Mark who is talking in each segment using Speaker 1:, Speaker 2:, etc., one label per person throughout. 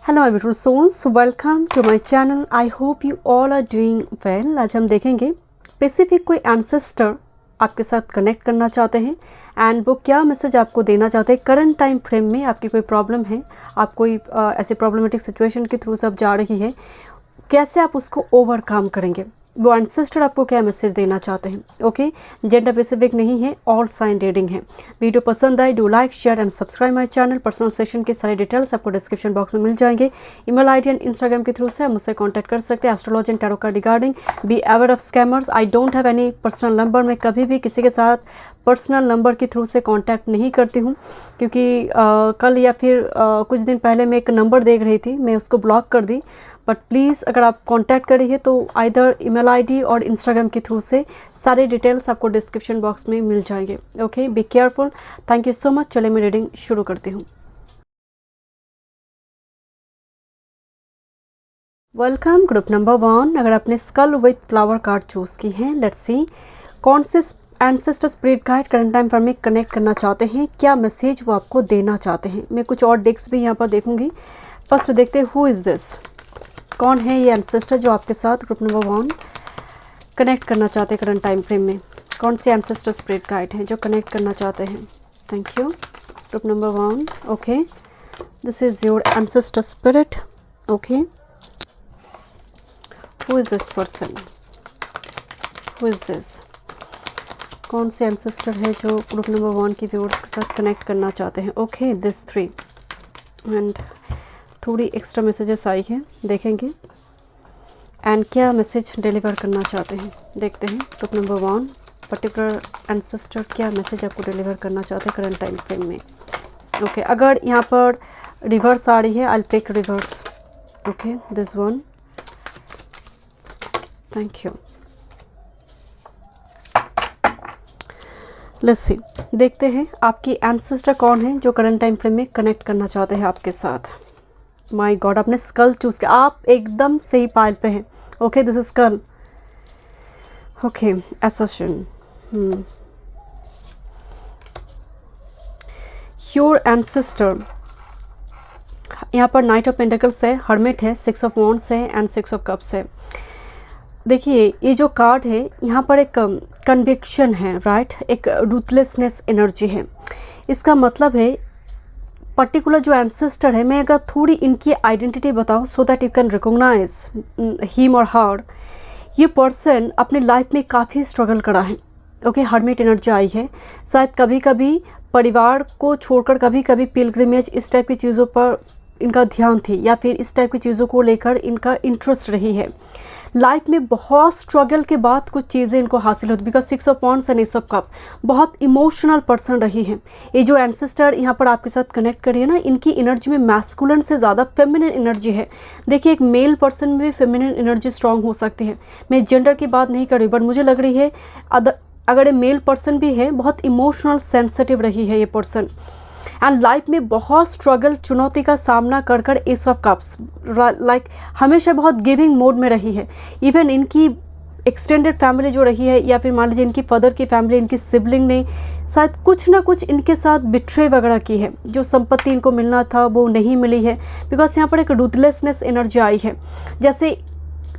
Speaker 1: Hello my beautiful souls, welcome to my channel. I hope you all are doing well. आज हम देखेंगे specific कोई ancestor आपके साथ कनेक्ट करना चाहते हैं एंड वो क्या मैसेज आपको देना चाहते हैं। करंट टाइम फ्रेम में आपकी कोई प्रॉब्लम है, आप कोई ऐसे प्रॉब्लमेटिक सिचुएशन के थ्रू सब जा रही है, कैसे आप उसको ओवरकम करेंगे, वो एंसेस्टर आपको क्या मैसेज देना चाहते हैं। ओके, जेंडर स्पेसिफिक नहीं है, ऑल साइन रीडिंग है। वीडियो पसंद आए do like share and subscribe my channel. Personal session के सारे डिटेल्स आपको डिस्क्रिप्शन बॉक्स में मिल जाएंगे। ईमेल आईडी एंड इंस्टाग्राम के थ्रू से आप मुझसे कांटेक्ट कर सकते हैं astrology and tarot card regarding. Be aware of scammers. I don't have any personal number. मैं कभी भी किसी के साथ पर्सनल नंबर के थ्रू से कांटेक्ट नहीं करती हूँ, क्योंकि कल या फिर कुछ दिन पहले मैं एक नंबर देख रही थी, मैं उसको ब्लॉक कर दी। बट प्लीज़ अगर आप कांटेक्ट करिए तो आइदर ईमेल आईडी और इंस्टाग्राम के थ्रू से सारे डिटेल्स आपको डिस्क्रिप्शन बॉक्स में मिल जाएंगे। Okay, be careful. Thank you so much. चलिए मैं रीडिंग शुरू करती हूँ। Welcome group number 1। अगर आपने skull with flower card choose की है, लेट्स सी कौन से ancestor spirit guide current time frame में कनेक्ट करना चाहते हैं, क्या मैसेज वो आपको देना चाहते हैं। मैं कुछ और डेक्स भी यहाँ पर देखूंगी। फर्स्ट देखते हैं हु इज़ दिस, कौन है ये एंसेस्टर जो आपके साथ ग्रुप नंबर 1 कनेक्ट करना चाहते हैं करंट टाइम फ्रेम में। कौन से एंसेस्टर स्पिरिट गाइड हैं जो कनेक्ट करना चाहते हैं। Thank you group number 1। Okay, this is your ancestor spirit. Okay, who is this person, who is this, कौन से एंसेस्टर है जो ग्रुप नंबर 1 की व्यूअर्स के साथ कनेक्ट करना चाहते हैं। ओके, दिस 3 एंड थोड़ी एक्स्ट्रा मैसेजेस आई हैं, देखेंगे एंड क्या मैसेज डिलीवर करना चाहते हैं। देखते हैं ग्रुप नंबर 1 पर्टिकुलर एंसेस्टर क्या मैसेज आपको डिलीवर करना चाहते हैं करंट टाइम फ्रेम में। ओके, अगर यहाँ पर रिवर्स आ रही है I will pick reverse. Okay, this one. Thank you. Let's see, देखते हैं आपकी एंसेस्टर कौन है जो करंट टाइम फ्रेम में कनेक्ट करना चाहते हैं आपके साथ। माय गॉड, आपने स्कल चूज किया, आप एकदम सही पाइल पे हैं। Okay, this is skull. Okay, assertion. Your ancestor, यहाँ पर नाइट ऑफ पेंटिकल्स है, हर्मिट है, 6 ऑफ वॉन्ड्स है एंड 6 ऑफ कप्स है। देखिए ये जो कार्ड है यहाँ पर एक कन्विक्शन है, राइट, एक रूथलेसनेस एनर्जी है। इसका मतलब है पर्टिकुलर जो एंसेस्टर है, मैं अगर थोड़ी इनकी आइडेंटिटी बताऊं so that you can recognise him और हर। ये पर्सन अपनी लाइफ में काफ़ी स्ट्रगल करा है। ओके, हर्मिट एनर्जी आई है। शायद कभी कभी परिवार को छोड़कर कभी कभी पिलग्रिमेज इस टाइप की चीज़ों पर इनका ध्यान थी, या फिर इस टाइप की चीज़ों को लेकर इनका इंटरेस्ट रही है। लाइफ में बहुत स्ट्रगल के बाद कुछ चीज़ें इनको हासिल होती, because 6 of wands and 8 of cups, बहुत इमोशनल पर्सन रही है। ये जो एंसेस्टर यहाँ पर आपके साथ कनेक्ट करी है ना, इनकी एनर्जी में मैस्कुलिन से ज़्यादा फेमिनिन एनर्जी है। देखिए एक मेल पर्सन में भी फेमिनिन एनर्जी स्ट्रांग हो सकती है। मैं जेंडर की बात नहीं कर रही, बट मुझे लग रही है अगर ये मेल पर्सन भी है, बहुत इमोशनल सेंसिटिव रही है ये पर्सन एंड लाइफ में बहुत स्ट्रगल चुनौती का सामना कर कर एस ऑफ कप्स, लाइक हमेशा बहुत गिविंग मोड में रही है। इवन इनकी एक्सटेंडेड फैमिली जो रही है, या फिर मान लीजिए इनकी फादर की फैमिली, इनकी सिबलिंग ने शायद कुछ ना कुछ इनके साथ बिट्रे वगैरह की है। जो संपत्ति इनको मिलना था वो नहीं मिली है, बिकॉज यहाँ पर एक रूथलेसनेस एनर्जी आई है। जैसे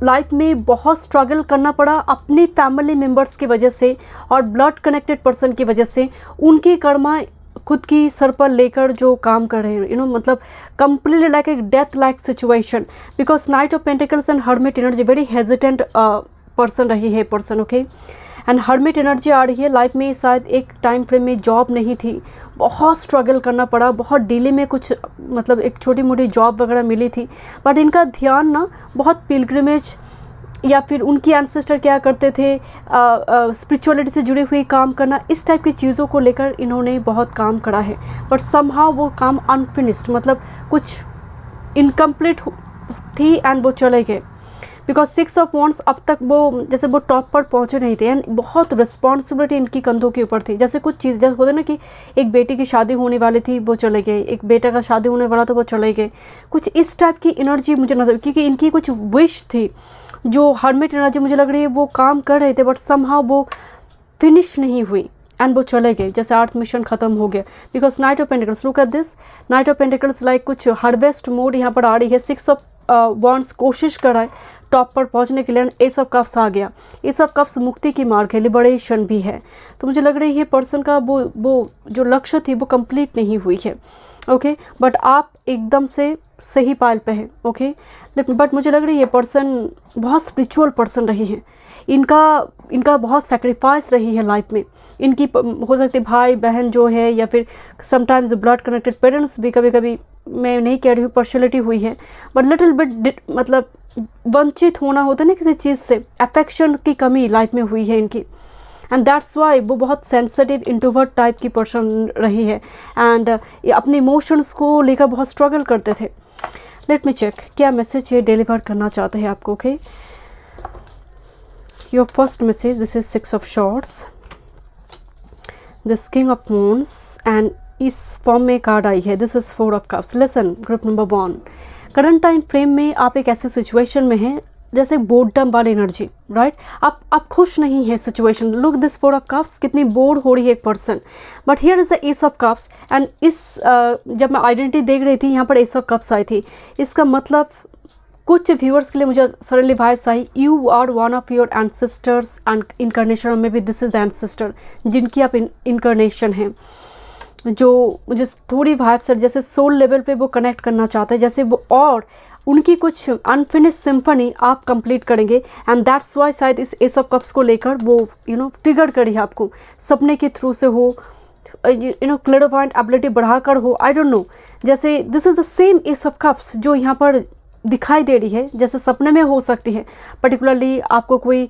Speaker 1: लाइफ में बहुत स्ट्रगल करना पड़ा अपनी फैमिली मेम्बर्स की वजह से और ब्लड कनेक्टेड पर्सन की वजह से, उनकी कर्मा खुद की सर पर लेकर जो काम कर रहे हैं, मतलब कंप्लीटली लाइक एक death like situation. Because knight of pentacles and hermit energy, very hesitant person रही है person. Okay, and hermit energy आ रही है। लाइफ में शायद एक टाइम फ्रेम में जॉब नहीं थी, बहुत स्ट्रगल करना पड़ा, बहुत डिले में कुछ मतलब एक छोटी मोटी जॉब वगैरह मिली थी, बट इनका ध्यान ना बहुत पिलग्रिमेज, या फिर उनकी एंसेस्टर क्या करते थे, स्पिरिचुअलिटी से जुड़ी हुई काम करना, इस टाइप की चीज़ों को लेकर इन्होंने बहुत काम करा है। बट समहाउ वो काम अनफिनिश्ड, मतलब कुछ इनकम्प्लीट थी एंड वो चले गए। बिकॉज 6 ऑफ वॉन्ड्स अब तक वो जैसे वो टॉप पर पहुंचे नहीं थे एंड बहुत रिस्पॉन्सिबिलिटी इनकी कंधों के ऊपर थी। जैसे कुछ चीज़ जैसे होते ना कि एक बेटी की शादी होने वाली थी वो चले गए, एक बेटा का शादी होने वाला था वो चले गए, कुछ इस टाइप की एनर्जी मुझे नजर, क्योंकि इनकी कुछ विश थी जो हर्मिट एनर्जी मुझे लग रही है वो काम कर रहे थे, बट समहाउ वो फिनिश नहीं हुई एंड वो चले गए, जैसे 8th मिशन ख़त्म हो गया। Because knight of pentacles, look at this, night of pentacles like कुछ हार्वेस्ट मोड यहाँ पर आ रही है। 6 ऑफ वॉन्ड्स कोशिश कराए टॉप पर पहुंचने के लिए, एस ऑफ कप्स आ गया। एस ऑफ कप्स मुक्ति की मार्ग है, लिबरेशन भी है। तो मुझे लग रही है पर्सन का वो जो लक्ष्य थी वो कंप्लीट नहीं हुई है। ओके, बट आप एकदम से सही पाल पे हैं। ओके, बट मुझे लग रही है पर्सन बहुत स्पिरिचुअल पर्सन रही है। इनका बहुत सेक्रीफाइस रही है लाइफ में। इनकी हो सकती है भाई बहन जो है, या फिर समटाइम्स ब्लड कनेक्टेड पेरेंट्स भी कभी कभी, मैं नहीं कह रही हूँ पर्शलिटी हुई है, बट लिटिल बिट मतलब वंचित होना होता है ना किसी चीज़ से, अफेक्शन की कमी लाइफ में हुई है इनकी। एंड दैट्स वाई वो बहुत सेंसिटिव इंट्रोवर्ट टाइप की पर्सन रही है, एंड अपने इमोशंस को लेकर बहुत स्ट्रगल करते थे। लेट मी चेक क्या मैसेज ये डिलीवर करना चाहते हैं आपको। Okay, your first message, this is 6 of shorts, this king of wands, and इस फॉर्म में कार्ड आई है, this is 4 of cups. Listen group number 1, current time frame में आप एक ऐसे सिचुएशन में हैं जैसे बोर्डम वाली एनर्जी, राइट। आप खुश नहीं है situation. Look this 4 of cups, कितनी बोर हो रही है एक person, but here is the S of cups. And इस जब मैं आइडेंटिटी देख रही थी यहाँ पर एस ऑफ कप्स आई थी। इसका मतलब कुछ व्यूअर्स के लिए मुझे सडनली वाइब्स आई, you are one of your ancestors and incarnation, maybe this is the ancestor जिनकी आप इनकारनेशन हैं, जो मुझे थोड़ी वाइब्स जैसे सोल लेवल पे वो कनेक्ट करना चाहते हैं, जैसे वो, और उनकी कुछ अनफिनिश सिम्फनी आप कंप्लीट करेंगे। एंड दैट्स वाई शायद इस एस ऑफ कप्स को लेकर वो ट्रिगर करी है आपको, सपने के थ्रू से हो, क्लैरिफाइंट एबिलिटी बढ़ाकर हो, आई डोंट नो। जैसे this is the same S of cups जो यहाँ पर दिखाई दे रही है, जैसे सपने में हो सकती है। पर्टिकुलरली आपको कोई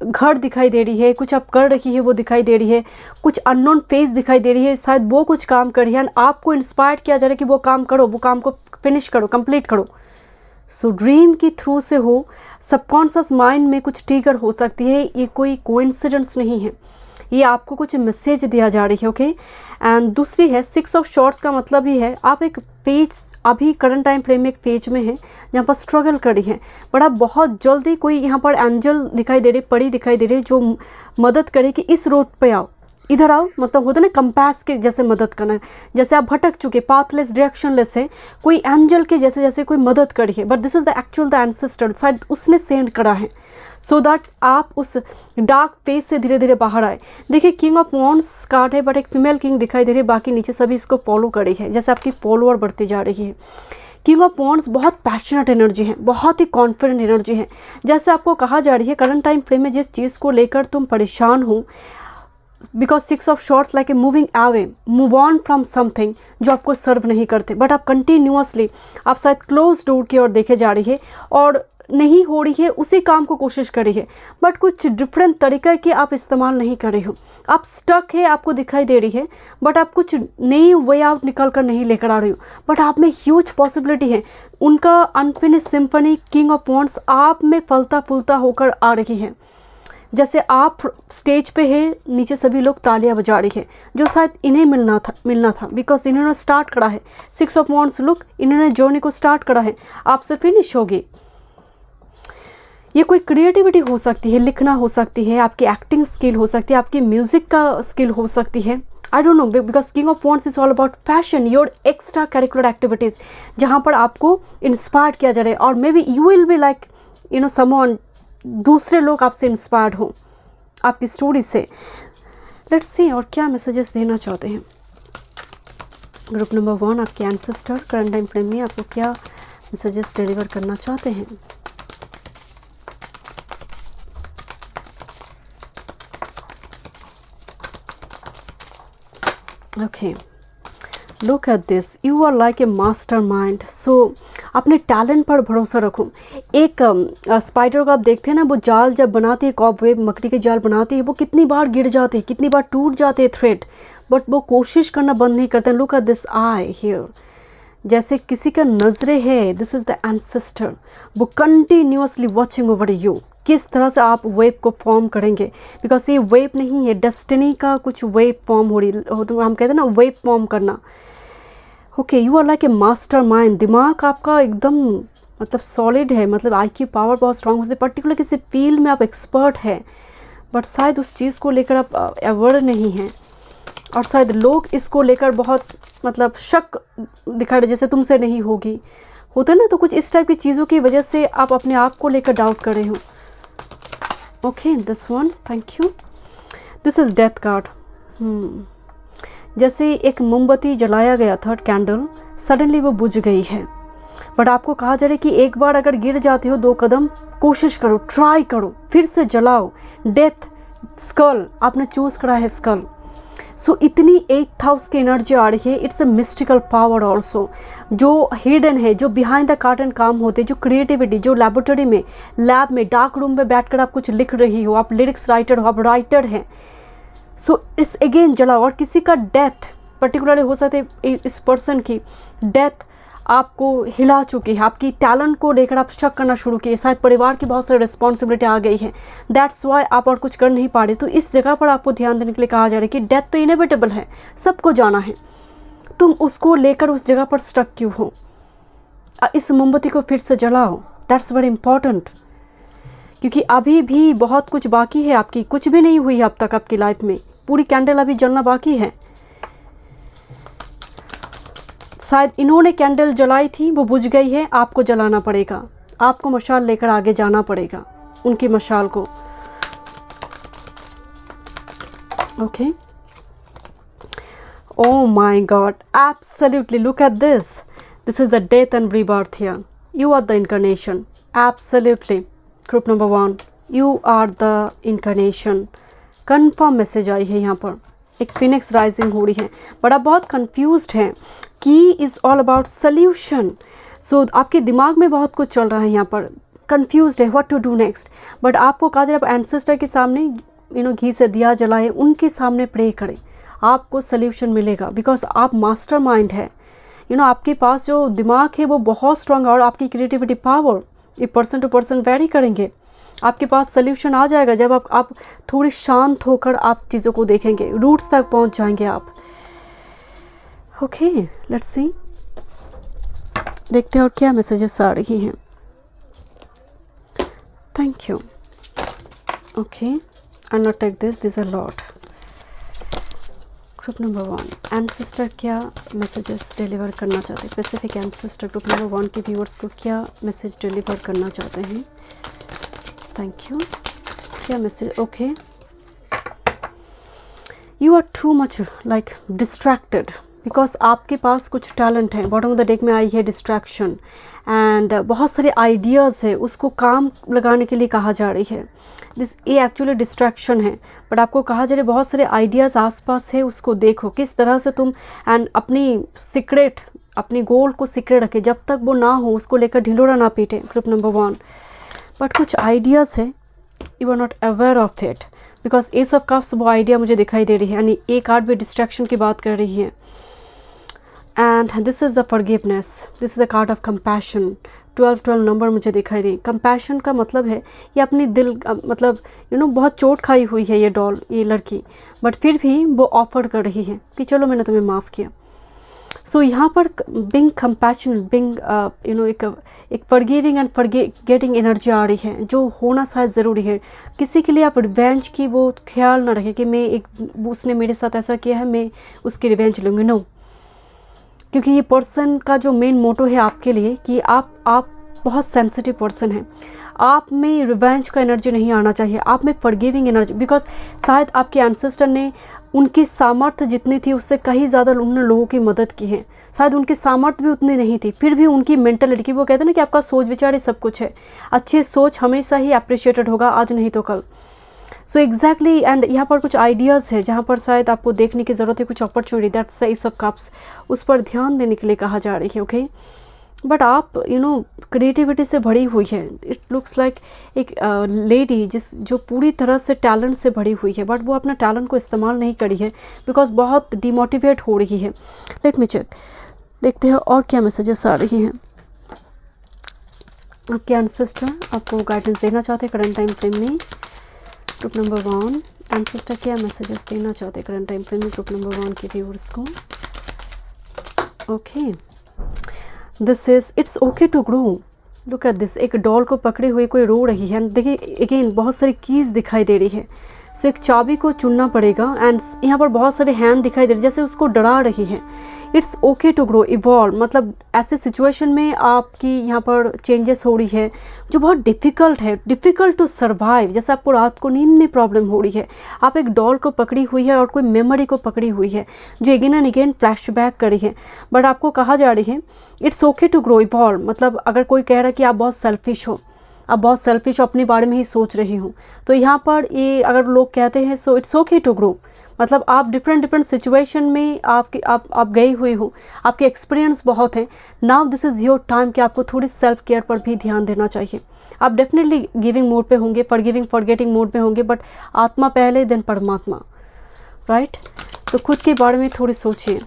Speaker 1: घर दिखाई दे रही है, कुछ आप कर रही है वो दिखाई दे रही है, कुछ अननोन फेस दिखाई दे रही है, शायद वो कुछ काम कर रही है, आपको इंस्पायर किया जा रहा है कि वो काम करो, वो काम को फिनिश करो, कंप्लीट करो। सो ड्रीम की थ्रू से हो, सबकॉन्शियस माइंड में कुछ ट्रिगर हो सकती है, ये कोई कोइंसिडेंस नहीं है, ये आपको कुछ मैसेज दिया जा रही है। ओके, एंड दूसरी है 6 ऑफ शॉर्ट्स का मतलब ही है आप एक पेज, अभी करंट टाइम फ्रेम में एक फेज में है जहाँ पर स्ट्रगल करी है, बट आप बहुत जल्दी कोई यहाँ पर एंजल दिखाई दे रही, परी दिखाई दे रही जो मदद करे कि इस रोड पे आओ, इधर आओ, मतलब होता ना कंपास के जैसे मदद करना, जैसे आप भटक चुके, पाथलेस, डायरेक्शनलेस है, कोई एंजल के जैसे कोई मदद करी है, but this is the actual the ancestor, शायद उसने सेंड करा है सो दैट आप उस डार्क फेज से धीरे धीरे बाहर आए। देखिए किंग ऑफ वॉन्ड्स कार्ड है, बट एक फीमेल किंग दिखाई दे रही है, बाकी नीचे सभी इसको फॉलो कर रही है, जैसे आपकी फॉलोअर बढ़ती जा रही है। किंग ऑफ वॉन्ड्स बहुत पैशनेट एनर्जी है, बहुत ही कॉन्फिडेंट एनर्जी है, जैसे आपको कहा जा रही है करंट टाइम फ्रेम में जिस चीज़ को लेकर तुम परेशान हो, because 6 of shorts like a moving away, move on from something जो आपको सर्व नहीं करते, बट आप कंटिन्यूअसली, आप शायद क्लोज डोर की ओर देखे जा रही है और नहीं हो रही है, उसी काम को कोशिश कर रही है, बट कुछ डिफरेंट तरीके के आप इस्तेमाल नहीं कर रही हो, आप स्टक है, आपको दिखाई दे रही है, बट आप कुछ नई वे आउट निकल कर नहीं लेकर आ रही हो, बट आप में ह्यूज पॉसिबिलिटी है। उनका unfinished symphony king of wands आप में फलता फूलता होकर आ रही है, जैसे आप स्टेज पे है, नीचे सभी लोग तालियां बजा रही है, जो शायद इन्हें मिलना था बिकॉज इन्होंने स्टार्ट करा है। 6 ऑफ वॉन्ड्स, लुक, इन्होंने जर्नी को स्टार्ट करा है, आपसे फिनिश होगी। ये कोई क्रिएटिविटी हो सकती है, लिखना हो सकती है, आपकी एक्टिंग स्किल हो सकती है, आपकी म्यूजिक का स्किल हो सकती है, I don't know, because king of wands is all about passion, your extra curricular activities, जहाँ पर आपको इंस्पायर किया जा रहा है, और मे be you will be like someone, दूसरे लोग आपसे इंस्पायर्ड हो आपकी स्टोरी से। लेट्स सी और क्या मैसेजेस देना चाहते हैं ग्रुप नंबर 1, आपके एंसेस्टर करंट टाइम फ्रेम में आपको क्या मैसेजेस डिलीवर करना चाहते हैं। Okay, look at this, you are like a master mind. So अपने टैलेंट पर भरोसा रखो। एक स्पाइडर को आप देखते हैं ना, वो जाल जब बनाती है, कॉबवेब मकड़ी के जाल बनाती है, वो कितनी बार गिर जाते हैं, कितनी बार टूट जाते हैं थ्रेड, बट वो कोशिश करना बंद नहीं करते। Look at this I hear, जैसे किसी का नजरे है, दिस इज द एंसेस्टर, वो कंटिन्यूअसली वॉचिंग ओवर यू, किस तरह से आप वेव को फॉर्म करेंगे, बिकॉज ये वेव नहीं है, डेस्टिनी का कुछ वेव फॉर्म हो रही, तो हम कहते हैं ना वेव फॉर्म करना। Okay, you are like a master mind, दिमाग आपका एकदम मतलब सॉलिड है, मतलब IQ पावर बहुत स्ट्रांग होती है, पर्टिकुलर किसी फील्ड में आप एक्सपर्ट है, बट शायद उस चीज़ को लेकर आप अवेयर नहीं हैं, और शायद लोग इसको लेकर बहुत मतलब शक दिखा रहे, जैसे तुमसे नहीं होगी, होता है ना। तो कुछ इस टाइप की चीज़ों की वजह से आप अपने आप को लेकर डाउट कर रहे हो। Okay, this one, thank you. This is death card. जैसे एक मोमबत्ती जलाया गया था, कैंडल, सडनली वो बुझ गई है, बट आपको कहा जा रहा है कि एक बार अगर गिर जाते हो 2 कदम कोशिश करो, ट्राई करो, फिर से जलाओ। डेथ, स्कल, आपने चूज़ करा है स्कल। सो इतनी 8th हाउस की एनर्जी आ रही है। It's a mystical power also, जो हिडन है, जो बिहाइंड द कर्टन काम होते हैं, जो क्रिएटिविटी, जो लेबोरेटरी में, लैब में, डार्क रूम में बैठकर आप कुछ लिख रही हो, आप लिरिक्स राइटर हो, आप राइटर हैं। सो इट्स अगेन जलाओ। और किसी का डेथ पर्टिकुलरली हो सकते, इस पर्सन की डेथ आपको हिला चुकी है, आपकी टैलेंट को लेकर आप शक करना शुरू किए, शायद परिवार की बहुत सारी रिस्पॉन्सिबिलिटी आ गई है, दैट्स वाई आप और कुछ कर नहीं पा रहे। तो इस जगह पर आपको ध्यान देने के लिए कहा जा रहा है कि डेथ तो इनेविटेबल है, सबको जाना है, तुम उसको लेकर उस जगह पर स्टक क्यों हो। इस मोमबत्ती को फिर से जलाओ, दैट्स वेरी इंपॉर्टेंट, क्योंकि अभी भी बहुत कुछ बाकी है आपकी, कुछ भी नहीं हुई है अब तक आपकी लाइफ में, पूरी कैंडल अभी जलना बाकी है। शायद इन्होंने कैंडल जलाई थी, वो बुझ गई है, आपको जलाना पड़ेगा, आपको मशाल लेकर आगे जाना पड़ेगा, उनकी मशाल को। Okay, oh my God, absolutely, look at this. This is the death and rebirth here. You are the incarnation. Absolutely. Group number 1, you are the incarnation. Confirm message आई है यहाँ पर, एक फिनिक्स राइजिंग हो रही है, बट आप बहुत कंफ्यूज्ड हैं। की इज़ ऑल अबाउट सल्यूशन। सो आपके दिमाग में बहुत कुछ चल रहा है यहाँ पर, कंफ्यूज्ड है what to do next. But आपको कहा जाए आप एंसेस्टर के सामने घी से दिया जलाए, उनके सामने प्रे करें, आपको सल्यूशन मिलेगा, बिकॉज आप मास्टर माइंड है। आपके पास जो दिमाग है वो बहुत स्ट्रांग है, और आपकी क्रिएटिविटी पावर ये पर्सन टू पर्सन वेरी करेंगे। आपके पास सल्यूशन आ जाएगा जब आप थोड़ी शांत होकर आप चीज़ों को देखेंगे, रूट्स तक पहुंच जाएंगे आप। ओके, लेट्स सी, देखते हैं और क्या मैसेजेस आ रही हैं। Thank you. Okay, I not take this a lot. Group number 1, ancestor क्या मैसेजेस डिलीवर करना चाहते हैं, स्पेसिफिक एंसेस्टर ग्रुप नंबर 1 के व्यूअर्स को क्या मैसेज डिलीवर करना चाहते हैं। Thank you. क्या message? Okay, you are too much like distracted, because आपके पास कुछ टैलेंट है। बॉटम ऑफ द डेक में आई है डिस्ट्रैक्शन, एंड बहुत सारे आइडियाज़ है, उसको काम लगाने के लिए कहा जा रही है। ये एक्चुअली डिस्ट्रैक्शन है, बट आपको कहा जा रहा है बहुत सारे आइडियाज़ आसपास है, उसको देखो किस तरह से तुम, एंड अपनी सीक्रेट, अपनी गोल को सीक्रेट रखे, जब तक वो ना हो उसको लेकर ढिंडोरा ना पीटे। ग्रुप नंबर 1, बट कुछ आइडियाज़ है, you are not aware of it, because as of cups वो आइडिया मुझे दिखाई दे रही है, यानी एक कार्ड भी डिस्ट्रैक्शन की बात कर रही है। And this is the forgiveness, this is the card of compassion. 12 number मुझे दिखाई दी। कंपैशन का मतलब है ये अपनी दिल, मतलब बहुत चोट खाई हुई है ये डॉल, ये लड़की, बट फिर भी वो ऑफर कर रही है कि चलो मैंने तुम्हें माफ़ किया। सो यहाँ पर बिंग कंपैशन, बिंग एक फॉरगिविंग एंड फॉरगेटिंग एनर्जी आ रही है, जो होना शायद ज़रूरी है। किसी के लिए आप रिवेंज की वो ख्याल ना रखें कि उसने मेरे साथ ऐसा किया है, मैं उसकी रिवेंज लूँगी। नो, क्योंकि ये पर्सन का जो मेन मोटो है आपके लिए कि आप बहुत सेंसिटिव पर्सन हैं, आप में रिवेंज का एनर्जी नहीं आना चाहिए, आप में फॉरगिविंग एनर्जी, बिकॉज शायद आपके एंसेस्टर ने उनकी सामर्थ्य जितनी थी उससे कहीं ज़्यादा उन्होंने लोगों की मदद की है। शायद उनकी सामर्थ्य भी उतनी नहीं थी, फिर भी उनकी मेंटलिटी, वो कहते हैं ना कि आपका सोच विचार ही सब कुछ है, अच्छी सोच हमेशा ही अप्रिशिएटेड होगा, आज नहीं तो कल। सो एग्जैक्टली, एंड यहाँ पर कुछ आइडियाज़ है जहाँ पर शायद आपको देखने की ज़रूरत है, कुछ opportunity, that's S of cups, उस पर ध्यान देने के लिए कहा जा रही है। ओके, बट आप क्रिएटिविटी से भरी हुई है। इट लुक्स लाइक एक लेडी जो पूरी तरह से टैलेंट से भरी हुई है, बट वो अपना टैलेंट को इस्तेमाल नहीं करी है, बिकॉज बहुत डिमोटिवेट हो रही है। लेट मी चेक, देखते हैं और क्या मैसेजेस आ रही हैं। आपके एंसेस्टर आपको गाइडेंस देना चाहते हैं करंट टाइम फ्रेम में। ग्रुप नंबर 1, एंसेस्टर क्या मैसेजेस देना चाहते हैं करंट टाइम फ्रेम में ग्रुप नंबर 1 के व्यूअर्स को। Okay, this is, it's okay to grow, look at this, एक डॉल को पकड़े हुए कोई रो रही है। देखिए अगेन बहुत सारी कीज़ दिखाई दे रही है। सो एक चाबी को चुनना पड़ेगा एंड यहाँ पर बहुत सारे हैंड दिखाई दे रहे जैसे उसको डरा रही है। It's okay to grow, evolve, मतलब ऐसे सिचुएशन में आपकी यहाँ पर चेंजेस हो रही है जो बहुत डिफ़िकल्ट है, डिफ़िकल्ट टू सर्वाइव। जैसे आपको रात को नींद में प्रॉब्लम हो रही है, आप एक डॉल को पकड़ी हुई है और कोई मेमोरी को पकड़ी हुई है जो अगेन एंड अगेन फ्लैशबैक कर रही है, बट आपको कहा जा रही है it's okay to grow, evolve. मतलब अगर कोई कह रहा है कि आप बहुत सेल्फिश हो, आप बहुत सेल्फिश हो, अपने बारे में ही सोच रही हूँ, तो यहाँ पर ये अगर लोग कहते हैं so it's okay to grow, मतलब आप डिफरेंट सिचुएशन में आप गई हुई हो, आपके एक्सपीरियंस बहुत हैं। Now this is your time कि आपको थोड़ी सेल्फ केयर पर भी ध्यान देना चाहिए। आप डेफिनेटली गिविंग मोड पे होंगे, फॉरगिविंग फॉरगेटिंग मोड पे होंगे, बट आत्मा पहले देन परमात्मा, राइट। तो खुद के बारे में थोड़ी सोचिए।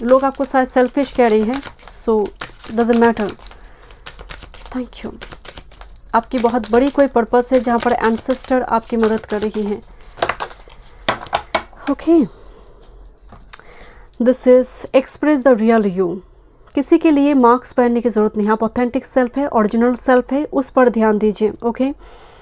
Speaker 1: लोग आपको शायद सेल्फिश कह रही हैं, सो डजंट मैटर। Thank you. आपकी बहुत बड़ी कोई पर्पस है जहाँ पर एंसेस्टर आपकी मदद कर रही हैं। Okay, this is express the real you. किसी के लिए मार्क्स पहनने की ज़रूरत नहीं है, आप ऑथेंटिक सेल्फ है, ओरिजिनल सेल्फ है, उस पर ध्यान दीजिए। ओके,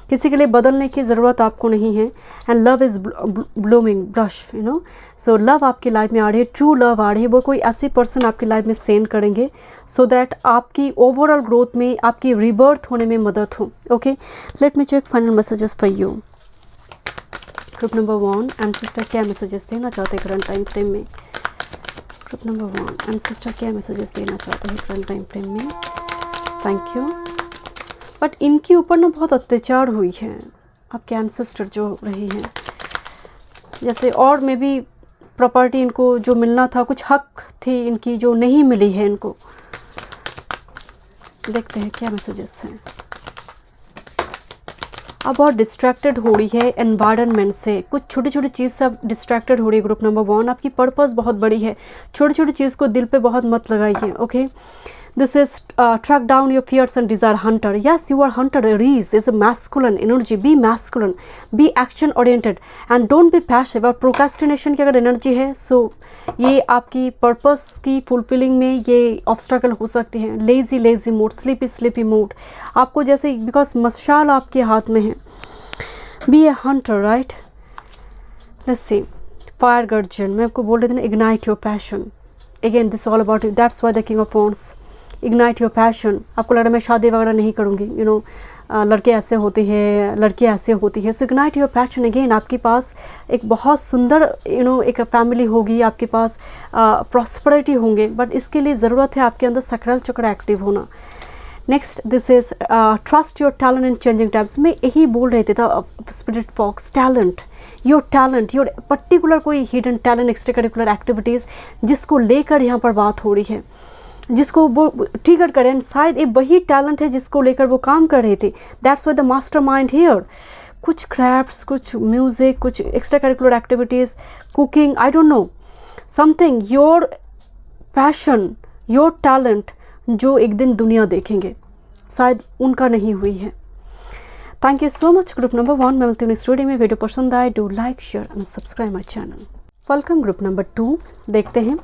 Speaker 1: किसी के लिए बदलने की ज़रूरत आपको नहीं है। And love is blooming blush, you know. So love आपकी लाइफ में आ रही है, ट्रू लव आ रही है। वो कोई ऐसी पर्सन आपकी लाइफ में सेंड करेंगे सो दैट आपकी ओवरऑल ग्रोथ में, आपकी रीबर्थ होने में मदद हो। Okay, let me check final messages for you. Group number 1, ancestor क्या मैसेजेस देना चाहते हैं करंट टाइम फ्रेम में? ग्रुप नंबर 1, एंसेस्टर क्या मैसेजेस देना चाहते हैं करंट टाइम फ्रेम में? Thank you. बट इनके ऊपर ना बहुत अत्याचार हुई है, आपके एंसेस्टर जो रही हैं, जैसे और में भी प्रॉपर्टी इनको जो मिलना था, कुछ हक थी इनकी जो नहीं मिली है इनको। देखते हैं क्या मैसेजेस हैं। आप बहुत डिस्ट्रैक्टेड हो रही है एनवायरनमेंट से, कुछ छोटी छोटी चीज़ से आप डिस्ट्रैक्टेड हो रही है। ग्रुप नंबर 1, आपकी पर्पस बहुत बड़ी है, छोटी छोटी चीज़ को दिल पे बहुत मत लगाइए। Okay, this is track down your fears and desire, hunter. Yes, you are hunter. Aries is a masculine energy. Be masculine, be action oriented and don't be passive. और procrastination की अगर एनर्जी है सो ये आपकी purpose की fulfilling में ये obstacle हो सकते हैं। लेजी मोड, स्लीपी मोड, आपको जैसे बिकॉज मशाल आपके हाथ में है। Be a hunter, right. Let's see, fire गर्जन, मैं आपको बोल रही थी ना, ignite your passion. Again this all about you, that's why the king of wands. Ignite your passion. आपको लग रहा है मैं शादी वगैरह नहीं करूँगी, यू नो, लड़के ऐसे होते हैं, लड़कियाँ ऐसे होती है। सो इग्नाइट योर पैशन। अगेन आपके पास एक बहुत सुंदर, यू नो, एक फैमिली होगी, आपके पास प्रॉस्पेरिटी होंगे, बट इसके लिए ज़रूरत है आपके अंदर सकरल चक्र एक्टिव होना। Next, this is trust your talent in changing times. में यही बोल रहे थे spirit fox, talent, your particular कोई hidden talent, extra curricular activities जिसको लेकर यहाँ पर बात हो रही है, जिसको वो ट्रिगर करें, शायद ये वही टैलेंट है जिसको लेकर वो काम कर रहे थे। That's why the master mind here. कुछ क्राफ्ट्स, कुछ म्यूज़िक, कुछ extra curricular activities, cooking, I don't know, something, your passion, your talent जो एक दिन दुनिया देखेंगे, शायद उनका नहीं हुई है। Thank you so much group number 1। मैं मिलती हूँ इस वीडियो में। वीडियो पसंद आए do like, share and subscribe my channel. Welcome group number 2। देखते हैं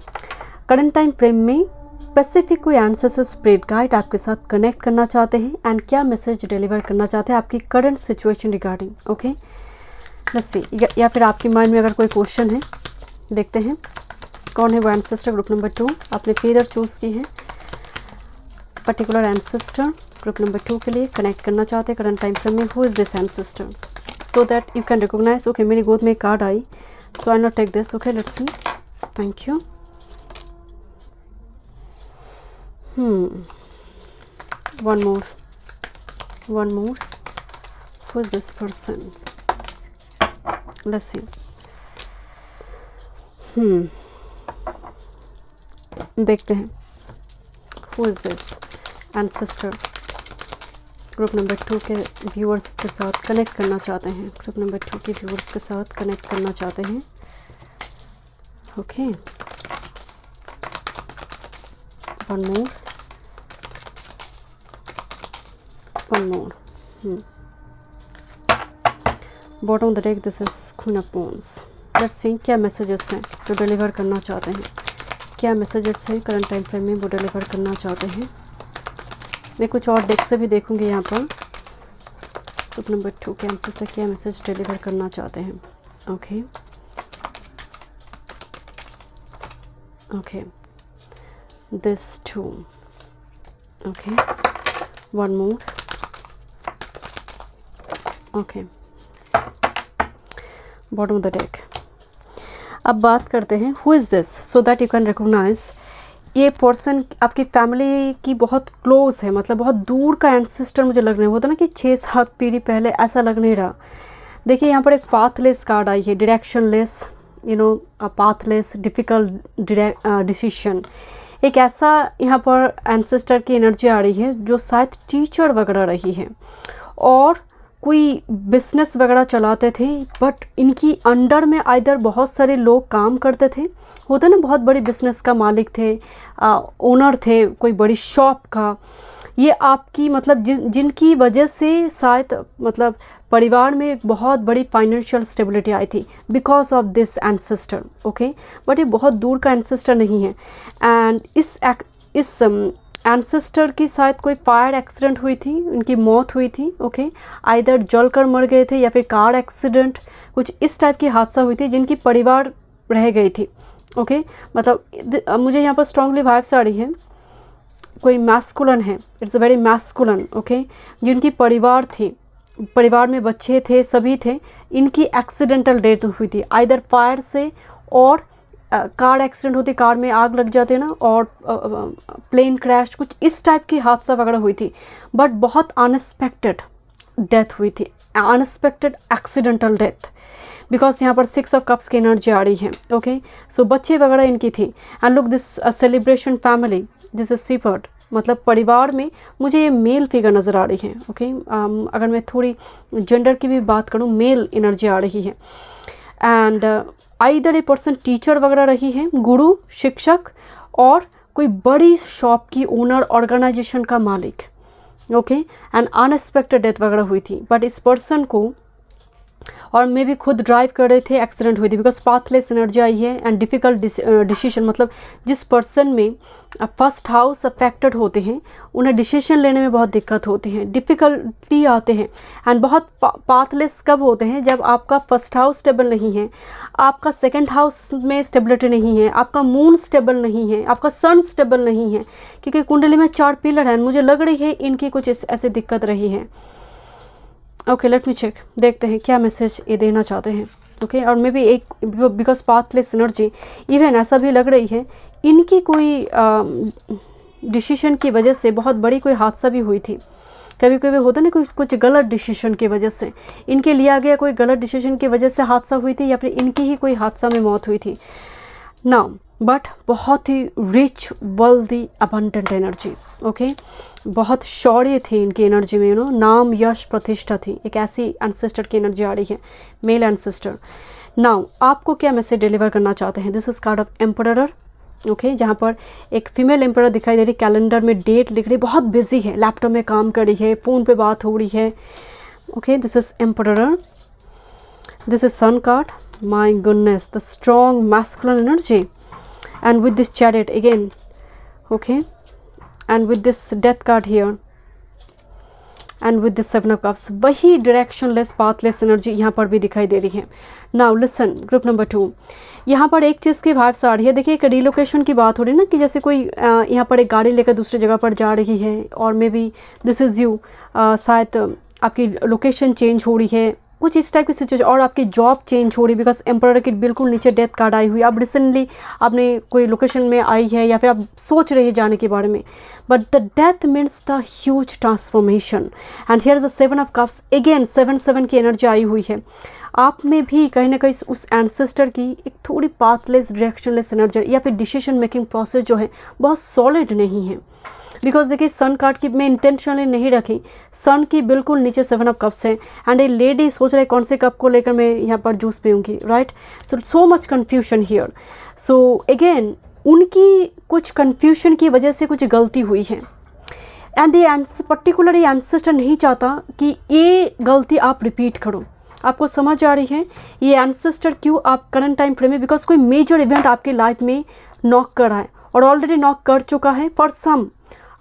Speaker 1: करंट टाइम फ्रेम में स्पेसिफिक कोई एंसेस्टर स्पिरिट गाइड आपके साथ कनेक्ट करना चाहते हैं एंड क्या मैसेज डिलीवर करना चाहते हैं आपकी current situation regarding. Okay, let's सी, या फिर आपके माइंड में अगर कोई क्वेश्चन है, देखते हैं कौन है वो एंसेस्टर। ग्रुप नंबर 2, आपने फेदर चूज़ की है। पर्टिकुलर एंसेस्टर ग्रुप नंबर 2 के लिए कनेक्ट करना चाहते हैं करंट टाइम फ्रेम में। Who is this ancestor so that you can recognise. Okay, मेरी गोद में एक कार्ड आई, so I not take this. Okay, let's see. Thank you. One more. Who is this person? Let's see. देखते हैं who is this ancestor group number 2 के viewers के साथ कनेक्ट करना चाहते हैं। ग्रुप नंबर 2 के व्यूअर्स के साथ कनेक्ट करना चाहते हैं। Okay, one more. Bottom of the deck, this is Queen of Wands. Let's see क्या मैसेजेस हैं जो डिलीवर करना चाहते हैं, क्या मैसेजेस हैं करंट टाइम फ्रेम में वो डिलीवर करना चाहते हैं। मैं कुछ और डेक से भी देखूंगी यहाँ पर। ग्रुप नंबर 2 के एंसेस्टर क्या मैसेज डिलीवर करना चाहते हैं। Okay okay, this 2, okay, one more, okay, bottom of the deck। अब बात करते हैं who is this so that you can recognize। ये पर्सन आपकी फैमिली की बहुत क्लोज है, मतलब बहुत दूर का एंसेस्टर मुझे लग रहा है। होता ना कि 6-7 पीढ़ी पहले, ऐसा लग नहीं रहा। देखिए यहाँ पर एक पाथलेस कार्ड आई है, directionless, you know, pathless, difficult decision. एक ऐसा यहाँ पर एंसेस्टर की एनर्जी आ रही है जो शायद टीचर वगैरह रही है और कोई बिजनेस वगैरह चलाते थे, बट इनकी अंडर में आइदर बहुत सारे लोग काम करते थे, होते ना बहुत बड़ी बिजनेस का मालिक थे, ओनर थे कोई बड़ी शॉप का। ये आपकी मतलब जिनकी वजह से शायद मतलब परिवार में एक बहुत बड़ी फाइनेंशियल स्टेबिलिटी आई थी because of this ancestor. Okay, but ये बहुत दूर का एंसेस्टर नहीं है। एंड इस एंसेस्टर की शायद कोई फायर एक्सीडेंट हुई थी, उनकी मौत हुई थी। ओके, आइदर जलकर मर गए थे या फिर कार एक्सीडेंट, कुछ इस टाइप की हादसा हुई थी जिनकी परिवार रह गई थी। ओके, मतलब मुझे यहाँ पर स्ट्रांगली वाइब्स आ रही है, कोई मैस्कुलन है, it's a very masculine. Okay, जिनकी परिवार थी, परिवार में बच्चे थे, सभी थे, इनकी एक्सीडेंटल डेथ हुई थी आइदर फायर से और कार एक्सीडेंट होती, कार में आग लग जाते ना, और प्लेन क्रैश, कुछ इस टाइप की हादसा वगैरह हुई थी। बट बहुत अनएक्सपेक्टेड डेथ हुई थी, अनएक्सपेक्टेड एक्सीडेंटल डेथ, बिकॉज यहाँ पर 6 ऑफ कप्स की एनर्जी आ रही है। ओके, सो बच्चे वगैरह इनकी थी। And look this celebration family, this is shepherd, मतलब परिवार में मुझे ये मेल फिगर नज़र आ रही है। ओके, अगर मैं थोड़ी जेंडर की भी बात करूँ, मेल एनर्जी आ रही है। And either a person teacher वगैरह रही है, गुरु, शिक्षक, और कोई बड़ी शॉप की ओनर, ऑर्गेनाइजेशन का मालिक। ओके, एंड अनएक्सपेक्टेड डेथ वगैरह हुई थी। बट इस पर्सन को, और मे भी खुद ड्राइव कर रहे थे, एक्सीडेंट हुई थी, बिकॉज पाथलेस एनर्जी आई है। एंड डिफ़िकल्ट डिसीजन, मतलब जिस पर्सन में फर्स्ट हाउस अफेक्टेड होते हैं उन्हें डिसीजन लेने में बहुत दिक्कत होती है, डिफ़िकल्टी आते हैं। एंड बहुत पाथलेस कब होते हैं, जब आपका फर्स्ट हाउस स्टेबल नहीं है, आपका सेकंड हाउस में स्टेबिलिटी नहीं है, आपका मून स्टेबल नहीं है, आपका सन स्टेबल नहीं है, क्योंकि कुंडली में 4 पिलर हैं। मुझे लग रही है इनकी कुछ ऐसी दिक्कत रही है। ओके, लेट मी चेक, देखते हैं क्या मैसेज ये देना चाहते हैं। ओके, और मे बी एक बिकॉज पाथलेस एनर्जी, इवन ऐसा भी लग रही है इनकी कोई डिसीजन की वजह से बहुत बड़ी कोई हादसा भी हुई थी। कभी कभी होता ना कुछ गलत डिसीजन की वजह से, इनके लिया गया कोई गलत डिसीजन की वजह से हादसा हुई थी, या फिर इनकी ही कोई हादसा में मौत हुई थी ना। बट बहुत ही rich, wealthy, abundant energy. Okay, बहुत शौर्य थी इनकी एनर्जी में, यू नो, नाम, यश, प्रतिष्ठा थी। एक ऐसी एंसेस्टर की एनर्जी आ रही है, मेल एंसेस्टर। नाउ आपको क्या मैसेज डिलीवर करना चाहते हैं। This is called of emperor. Okay, जहाँ पर एक फीमेल एम्परर दिखाई दे रही, कैलेंडर में डेट लिख रही, बहुत बिजी है, लैपटॉप में काम कर रही है, फ़ोन पे बात हो रही है। Okay, this is emperor. This is sun card. My goodness, the strong masculine energy, and with this chariot again, okay, and with this death card here, and with this 7 of cups, वही directionless, pathless energy यहाँ पर भी दिखाई दे रही है। now listen, group number 2, यहाँ पर एक चीज़ की वाइब्स आ रही है। देखिए, एक रिलोकेशन की बात हो रही है ना, कि जैसे कोई यहाँ पर एक गाड़ी लेकर दूसरी जगह पर जा रही है, और may be this is you, शायद आपकी लोकेशन चेंज हो रही है, कुछ इस टाइप की सिचुएशन, और आपकी जॉब चेंज हो रही, बिकॉज एम्परर की बिल्कुल नीचे डेथ कार्ड आई हुई। अब रिसेंटली आपने कोई लोकेशन में आई है, या फिर आप सोच रहे हैं जाने के बारे में, but the death means the huge transformation. And here is the 7 of cups again, 7 की एनर्जी आई हुई है। आप में भी कहीं ना कहीं उस एंसेस्टर की एक थोड़ी पाथलेस, डायरेक्शनलेस एनर्जी, या फिर डिसीजन मेकिंग प्रोसेस जो है बहुत सॉलिड नहीं है। बिकॉज देखिए, सन कार्ड की मैं इंटेंशनली नहीं रखी, सन की बिल्कुल नीचे 7 ऑफ कप्स है। एंड ए लेडी सोच रहे कौन से कप को लेकर मैं यहाँ पर जूस पीऊँगी, right. So much confusion here. So again, उनकी कुछ कन्फ्यूजन की वजह से कुछ गलती हुई है, एंड ये पर्टिकुलर ये एंसेस्टर नहीं चाहता कि ये गलती आप रिपीट करो। आपको समझ आ रही है ये एंसेस्टर क्यों आप करंट टाइम फ्रेम में, बिकॉज कोई मेजर इवेंट आपके लाइफ में नॉक कर रहा है, और ऑलरेडी नॉक कर चुका है फॉर सम।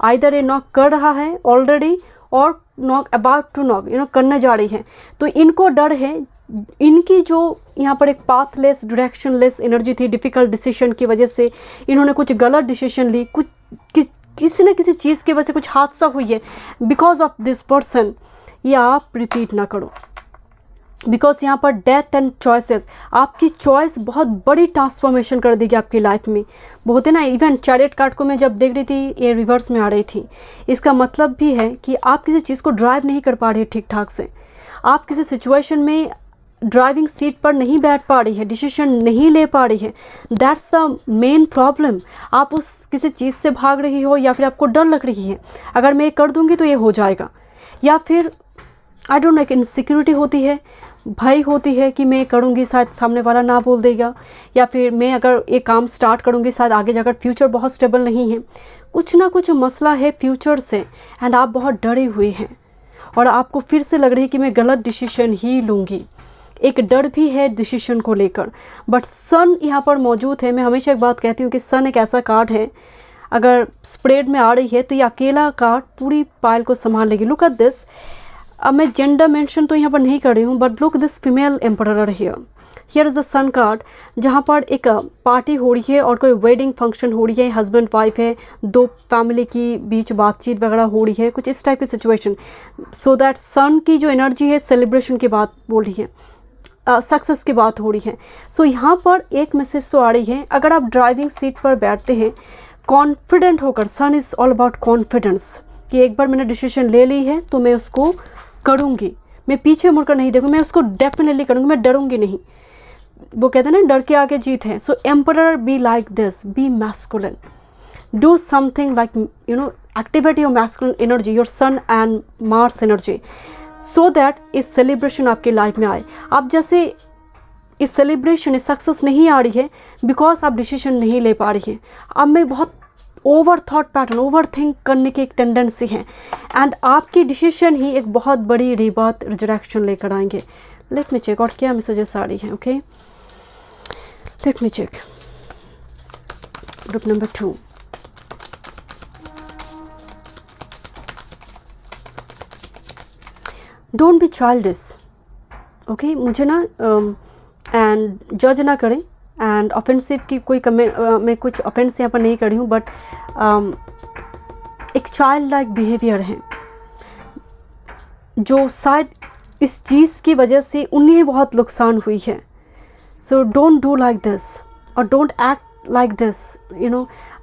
Speaker 1: आइदर ये नॉक कर रहा है ऑलरेडी और नॉक अबाउट टू नॉक करने जा रही है। तो इनको डर है, इनकी जो यहाँ पर एक पाथलेस डायरेक्शनलेस एनर्जी थी, डिफ़िकल्ट डिसीजन की वजह से इन्होंने कुछ गलत डिसीजन ली, कुछ किसी न किसी चीज़ की वजह से कुछ हादसा हुई है बिकॉज ऑफ दिस पर्सन। ये आप रिपीट ना करो, बिकॉज यहाँ पर डेथ एंड चॉइसेस, आपकी चॉइस बहुत बड़ी ट्रांसफॉर्मेशन कर देगी आपकी लाइफ में। बहुत है ना, इवन चैरियट कार्ड को मैं जब देख रही थी ये रिवर्स में आ रही थी, इसका मतलब भी है कि आप किसी चीज़ को ड्राइव नहीं कर पा रही है ठीक ठाक से, आप किसी सिचुएशन में ड्राइविंग सीट पर नहीं बैठ पा रही है, डिसीजन नहीं ले पा रही है, दैट्स द मेन प्रॉब्लम। आप उस किसी चीज़ से भाग रही हो या फिर आपको डर लग रही है, अगर मैं कर दूंगी तो ये हो जाएगा, या फिर आई डोंट नो एक इनसिक्योरिटी होती है, भय होती है कि मैं करूँगी शायद सामने वाला ना बोल देगा, या फिर मैं अगर ये काम स्टार्ट करूँगी शायद आगे जाकर फ्यूचर बहुत स्टेबल नहीं है, कुछ ना कुछ मसला है फ्यूचर से एंड आप बहुत डरे हुए हैं और आपको फिर से लग रही है कि मैं गलत डिसीजन ही लूँगी। एक डर भी है डिसीजन को लेकर, बट सन यहाँ पर मौजूद है। मैं हमेशा एक बात कहती हूँ कि सन एक ऐसा कार्ड है, अगर स्प्रेड में आ रही है तो ये अकेला कार्ड पूरी पाइल को संभाल लेगी। लुक एट दिस, अब मैं जेंडर मेंशन तो यहाँ पर नहीं कर रही हूँ, but look this female emperor here is the sun card, जहाँ पर एक पार्टी हो रही है और कोई वेडिंग फंक्शन हो रही है, हस्बैंड वाइफ है, दो फैमिली की बीच बातचीत वगैरह हो रही है, कुछ इस टाइप की सिचुएशन। सो दैट सन की जो एनर्जी है सेलिब्रेशन की बात बोल रही है, सक्सेस की बात हो रही है। सो यहाँ पर एक मैसेज तो आ रही है, अगर आप ड्राइविंग सीट पर बैठते हैं कॉन्फिडेंट होकर, सन इज़ ऑल अबाउट कॉन्फिडेंस, कि एक बार मैंने डिसीजन ले ली है तो मैं उसको करूँगी, मैं पीछे मुड़कर नहीं देखूँ, मैं उसको डेफिनेटली करूँगी, मैं डरूँगी नहीं। वो कहते हैं ना डर के आगे जीत है। So emperor be like this, be masculine, do something like activate your masculine energy, your sun and Mars energy, so that इस सेलिब्रेशन आपकी लाइफ में आए। आप जैसे इस सेलिब्रेशन इस सक्सेस नहीं आ रही है बिकॉज आप डिसीजन नहीं ले पा रही हैं। अब मैं बहुत over thought pattern, over think करने की एक टेंडेंसी है एंड आपकी डिसीजन ही एक बहुत बड़ी रीबर्थ रिजरेक्शन लेकर आएंगे। लेट मी चेक और क्या मैसेजेस आ रही हैं। Okay, let me check group number 2। Don't be childish, okay, मुझे ना एंड जज ना करें एंड ऑफेंसिव की कोई मैं कुछ ऑफेंस यहाँ पर नहीं कर रही हूँ, बट एक चाइल्ड लाइक बिहेवियर है जो शायद इस चीज़ की वजह से उन्हें बहुत नुकसान हुई है। सो डोंट डू लाइक दिस और डोंट एक्ट लाइक दिस,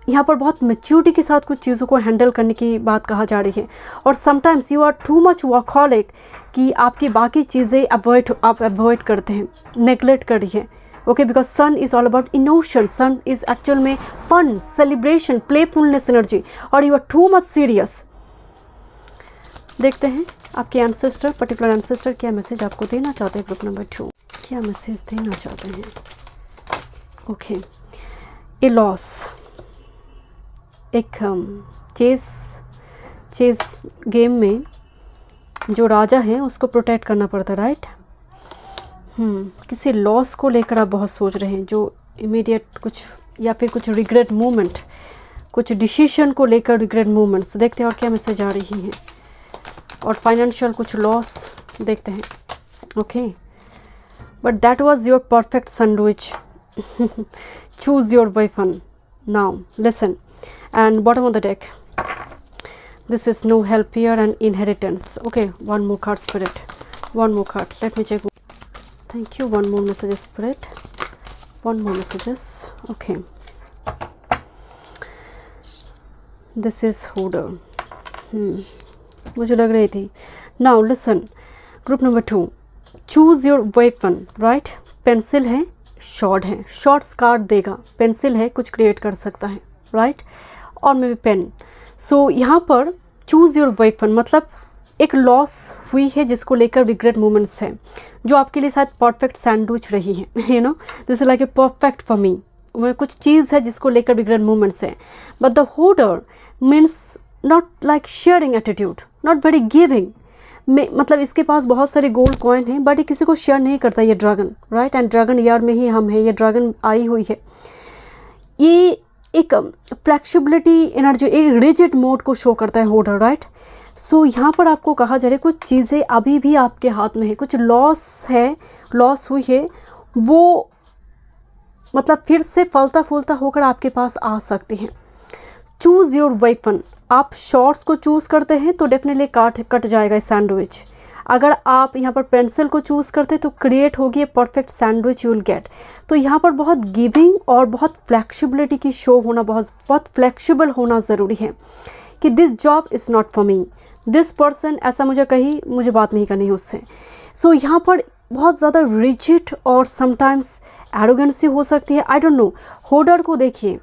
Speaker 1: यहाँ पर बहुत मैच्योरिटी के साथ कुछ चीज़ों को हैंडल करने की बात कहा जा रही है। और sometimes you are too much workaholic कि आपकी बाकी चीज़ें आप अवॉइड करते हैं, नेगलेक्ट कर रही है। Okay, because sun is all about emotion, sun is actual में फन, सेलिब्रेशन, प्लेफुलनेस एनर्जी, और you are too much serious. देखते हैं आपके एंसेस्टर, पर्टिकुलर एंसेस्टर क्या मैसेज आपको देना चाहते हैं। ग्रुप नंबर 2 क्या मैसेज देना चाहते हैं। ओके, ए लॉस, एक चेस गेम में जो राजा है उसको प्रोटेक्ट करना पड़ता है, राइट। किसी लॉस को लेकर आप बहुत सोच रहे हैं, जो इमीडिएट कुछ या फिर कुछ रिग्रेट मूवमेंट, कुछ डिसीजन को लेकर रिग्रेट मूवमेंट्स। देखते हैं और क्या मैसेज आ रही हैं। और फाइनेंशियल कुछ लॉस देखते हैं। Okay, but that was your perfect sandwich. Choose your weapon now, listen and bottom of the deck, this is no help here and inheritance. Okay, one more card, spirit, one more card, let me check. Thank you. One more message, spirit, one more messages. Okay, this is Hooder. मुझे लग रही थी। Now listen, group number 2, choose your weapon, right? Pencil है, short है, shorts card देगा, pencil है कुछ create कर सकता है, राइट, और मे बी पेन। सो यहाँ पर चूज़ योर वेपन मतलब एक लॉस हुई है जिसको लेकर रिग्रेट मोमेंट्स हैं, जो आपके लिए शायद परफेक्ट सैंडविच रही है, this is like a perfect for me. वो कुछ चीज़ है जिसको लेकर रिग्रेट मोमेंट्स है, but the holder means not like sharing attitude, not very giving. मतलब इसके पास बहुत सारे गोल्ड कॉइन हैं बट ये किसी को शेयर नहीं करता, ये dragon, right, and dragon year में ही हम हैं, ये ड्रैगन आई हुई है। ये एक फ्लेक्सिबिलिटी एनर्जी, एक रिजिड मोड को शो करता है होल्डर, राइट। सो यहाँ पर आपको कहा जा रहा है कुछ चीज़ें अभी भी आपके हाथ में है, कुछ लॉस है, लॉस हुई है, वो मतलब फिर से फलता फूलता होकर आपके पास आ सकती हैं। Choose your weapon. आप शॉर्ट्स को चूज़ करते हैं तो डेफिनेटली कट जाएगा सैंडविच। अगर आप यहाँ पर पेंसिल को चूज़ करते तो क्रिएट होगी a perfect sandwich you will gate. तो यहाँ पर बहुत गिविंग और बहुत फ्लेक्सिबिलिटी की शो होना, बहुत फ्लेक्सिबल होना ज़रूरी है कि this job is not for me, this person ऐसा मुझे बात नहीं करनी है उससे। सो यहाँ पर बहुत ज़्यादा रिजिड और समटाइम्स एरोगेंसी हो सकती है, आई डोंट नो। होल्डर को देखिए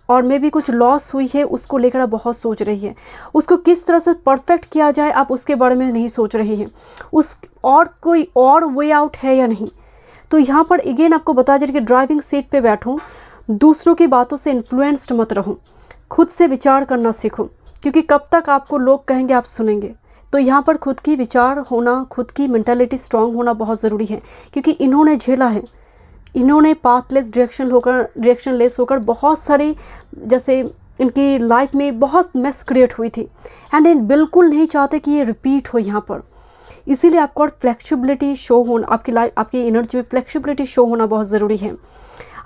Speaker 1: और मे भी कुछ लॉस हुई है, उसको लेकर आप बहुत सोच रही है, उसको किस तरह से परफेक्ट किया जाए आप उसके बारे में नहीं सोच रही है, उस और कोई और वे आउट है या नहीं। तो यहाँ पर अगेन आपको बताया जाए कि ड्राइविंग सीट पे बैठो, दूसरों की बातों से इन्फ्लुएंस्ड मत रहो, खुद से विचार करना सीखो, क्योंकि कब तक आपको लोग कहेंगे आप सुनेंगे। तो यहाँ पर खुद की विचार होना, खुद की मेंटालिटी स्ट्रांग होना बहुत ज़रूरी है, क्योंकि इन्होंने झेला है, इन्होंने पाथलेस डायरेक्शनलेस होकर बहुत सारी, जैसे इनकी लाइफ में बहुत मेस क्रिएट हुई थी एंड इन बिल्कुल नहीं चाहते कि ये रिपीट हो यहाँ पर। इसीलिए आपको फ्लेक्सिबिलिटी शो होना, आपकी एनर्जी में फ्लेक्सिबिलिटी शो होना बहुत ज़रूरी है,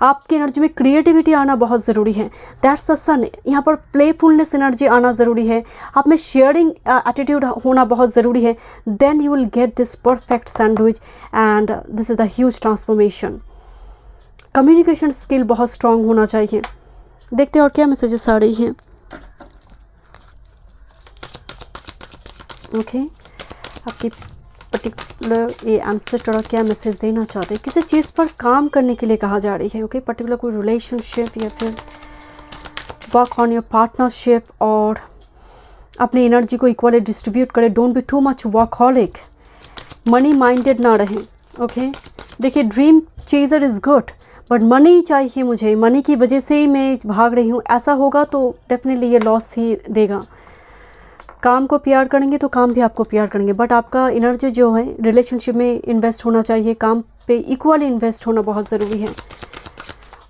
Speaker 1: आपकी एनर्जी में क्रिएटिविटी आना बहुत ज़रूरी है। दैट्स द सन। यहाँ पर प्लेफुलनेस एनर्जी आना ज़रूरी है, आप में शेयरिंग एटीट्यूड होना बहुत ज़रूरी है। Then you will get this perfect sandwich and this is the huge transformation. Communication skill बहुत स्ट्रांग होना चाहिए। देखते हैं और क्या मैसेजेस आ रही हैं। ओके, आपकी पर्टिकुलर ये एंसेस्टर और क्या मैसेज देना चाहते हैं, किसी चीज़ पर काम करने के लिए कहा जा रही है। ओके, पर्टिकुलर कोई रिलेशनशिप या फिर वर्क ऑन योर पार्टनरशिप, और अपनी एनर्जी को इक्वली डिस्ट्रीब्यूट करें। Don't be to much workaholic, money minded ना रहें। ओके, देखिए dream chaser is good, but money चाहिए मुझे, मनी की वजह से ही मैं भाग रही हूँ, ऐसा होगा तो डेफिनेटली ये लॉस ही देगा। काम को प्यार करेंगे तो काम भी आपको प्यार करेंगे, बट आपका एनर्जी जो है रिलेशनशिप में इन्वेस्ट होना चाहिए, काम पे इक्वली इन्वेस्ट होना बहुत ज़रूरी है।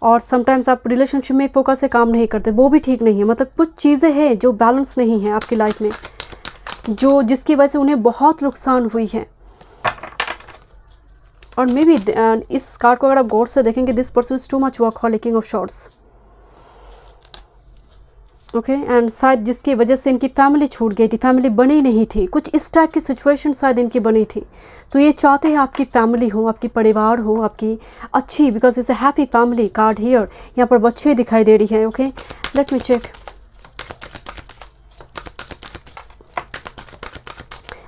Speaker 1: और समटाइम्स आप रिलेशनशिप में फोकस से काम नहीं करते, वो भी ठीक नहीं है। मतलब कुछ चीज़ें हैं जो बैलेंस नहीं है आपकी लाइफ में, जिसकी वजह से उन्हें बहुत नुकसान हुई है। और मे बी इस कार्ड को अगर आप गौर से देखेंगे, this person is to much workaholic of shorts. Okay, and शायद जिसकी वजह से इनकी फैमिली छूट गई थी, फैमिली बनी नहीं थी, कुछ इस टाइप की सिचुएशन शायद इनकी बनी थी। तो ये चाहते हैं आपकी फैमिली हो, आपकी परिवार हो, आपकी अच्छी, because it's a happy family card here. यहाँ पर बच्चे दिखाई दे रही हैं। Okay, let me check.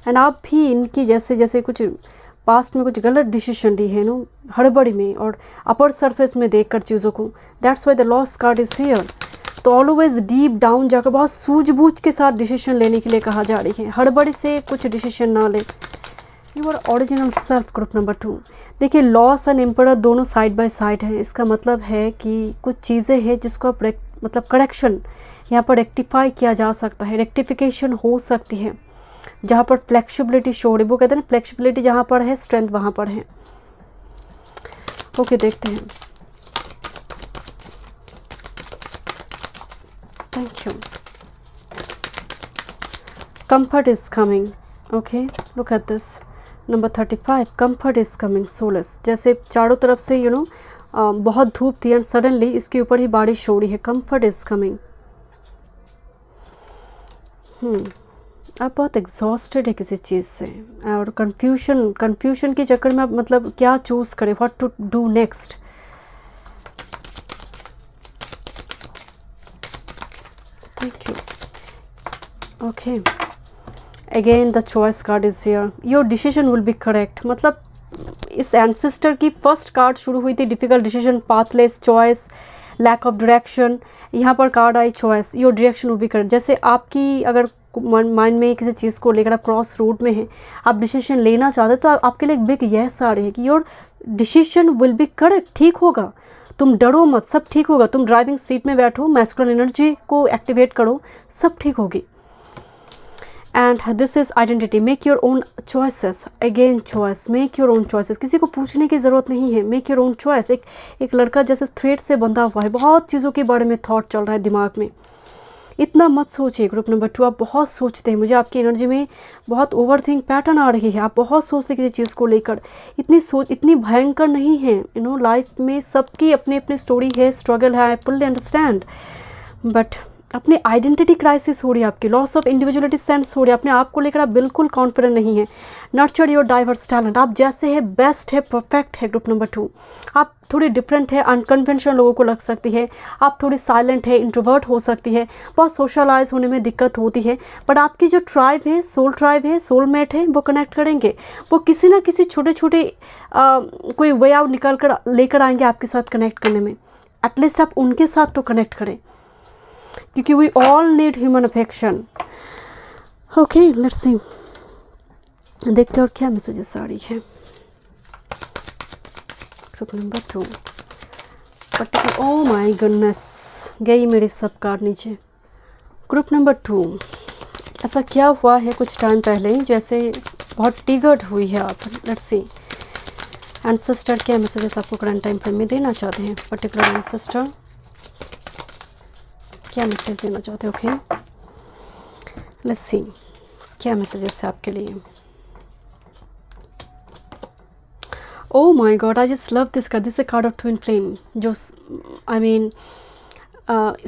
Speaker 1: And आप भी इनकी जैसे कुछ पास्ट में कुछ गलत डिसीजन ली है नो, हड़बड़ी में और अपर सरफेस में देखकर चीज़ों को। That's why the lost card is here. तो ऑलवेज डीप डाउन जाकर बहुत सूझबूझ के साथ डिसीजन लेने के लिए कहा जा रही है, हड़बड़ी से कुछ डिसीजन ना ले। You are original self, group number 2। देखिए लॉस एंड एम्परर दोनों साइड बाय साइड हैं। इसका मतलब है कि कुछ चीज़ें हैं जिसको आप मतलब करेक्शन यहाँ पर रेक्टिफाई किया जा सकता है, रेक्टिफिकेशन हो सकती है। जहाँ पर फ्लेक्सिबिलिटी शो है, वो कहते हैं ना फ्लेक्सिबिलिटी जहाँ पर है स्ट्रेंथ वहाँ पर है। ओके, देखते हैं। Thank you. Comfort is coming. Okay, look at this. Number 35. Comfort is coming. Solace. जैसे चारों तरफ से बहुत धूप थी एंड सडनली इसके ऊपर ही बारिश हो रही है। Comfort is coming. आप बहुत एग्जॉस्टेड है किसी चीज़ से, और कन्फ्यूशन के चक्कर में आप मतलब क्या चूज़ करें, what to do next. Thank you. Okay. Again the choice card is here. Your decision will be correct. मतलब इस एंसेस्टर की फर्स्ट कार्ड शुरू हुई थी difficult decision, pathless, choice, lack of direction. यहाँ पर कार्ड आई choice, your direction will be correct. जैसे आपकी अगर माइंड में किसी चीज़ को लेकर आप क्रॉस रूट में हैं, आप डिसीजन लेना चाहते तो आपके लिए एक बिग येस आ रही है कि your decision will be correct, ठीक होगा, तुम डरो मत, सब ठीक होगा। तुम ड्राइविंग सीट में बैठो, मैस्कुलिन एनर्जी को एक्टिवेट करो, सब ठीक होगी। And this is identity, make your own choices, again choice, make your own choices, किसी को पूछने की ज़रूरत नहीं है, मेक योर ओन चॉइस। एक लड़का जैसे थ्रेड से बंधा हुआ है, बहुत चीज़ों के बारे में थॉट चल रहा है दिमाग में, इतना मत सोचिए। ग्रुप नंबर 2, आप बहुत सोचते हैं, मुझे आपकी एनर्जी में बहुत ओवरथिंक पैटर्न आ रही है, आप बहुत सोचते किसी चीज़ को लेकर, इतनी भयंकर नहीं है। लाइफ में सबकी अपनी अपनी स्टोरी है, स्ट्रगल है, आई फुल्ली अंडरस्टैंड, बट अपनी आइडेंटिटी क्राइसिस हो रही है, आपकी लॉस ऑफ इंडिविजुअलिटी सेंस हो रही है, अपने आप को लेकर आप बिल्कुल कॉन्फिडेंट नहीं है। नर्चर योर डाइवर्स टैलेंट, आप जैसे है बेस्ट है, परफेक्ट है। ग्रुप नंबर 2, आप थोड़ी डिफरेंट है, अनकन्वेंशनल लोगों को लग सकती है, आप थोड़ी साइलेंट है, इंट्रोवर्ट हो सकती है, बहुत सोशलाइज होने में दिक्कत होती है, बट आपकी जो ट्राइब है, सोलमेट है, वो कनेक्ट करेंगे, वो किसी ना किसी छोटे छोटे कोई वे आउट निकाल कर लेकर आएंगे आपके साथ कनेक्ट करने में। एटलीस्ट आप उनके साथ तो कनेक्ट करें, क्योंकि we all need human affection. Okay, let's see, देखते हैं और क्या मैसेजेस आ रही है। Group number 2, oh my goodness, गई मेरी सब कार्ड नीचे। ग्रुप नंबर 2, ऐसा क्या हुआ है कुछ टाइम पहले जैसे बहुत ट्रिगर्ड हुई है आप। लेट्स सी, एंसेस्टर क्या मैसेजेस आपको करंट टाइम फ्रेम में देना चाहते हैं, पर्टिकुलर एंसेस्टर क्या मैसेज देना चाहते हो। ओके, लेट्स सी क्या मैसेजेस है आपके लिए। Oh my God, I just love this card, this is called of twin flame, जो आई मीन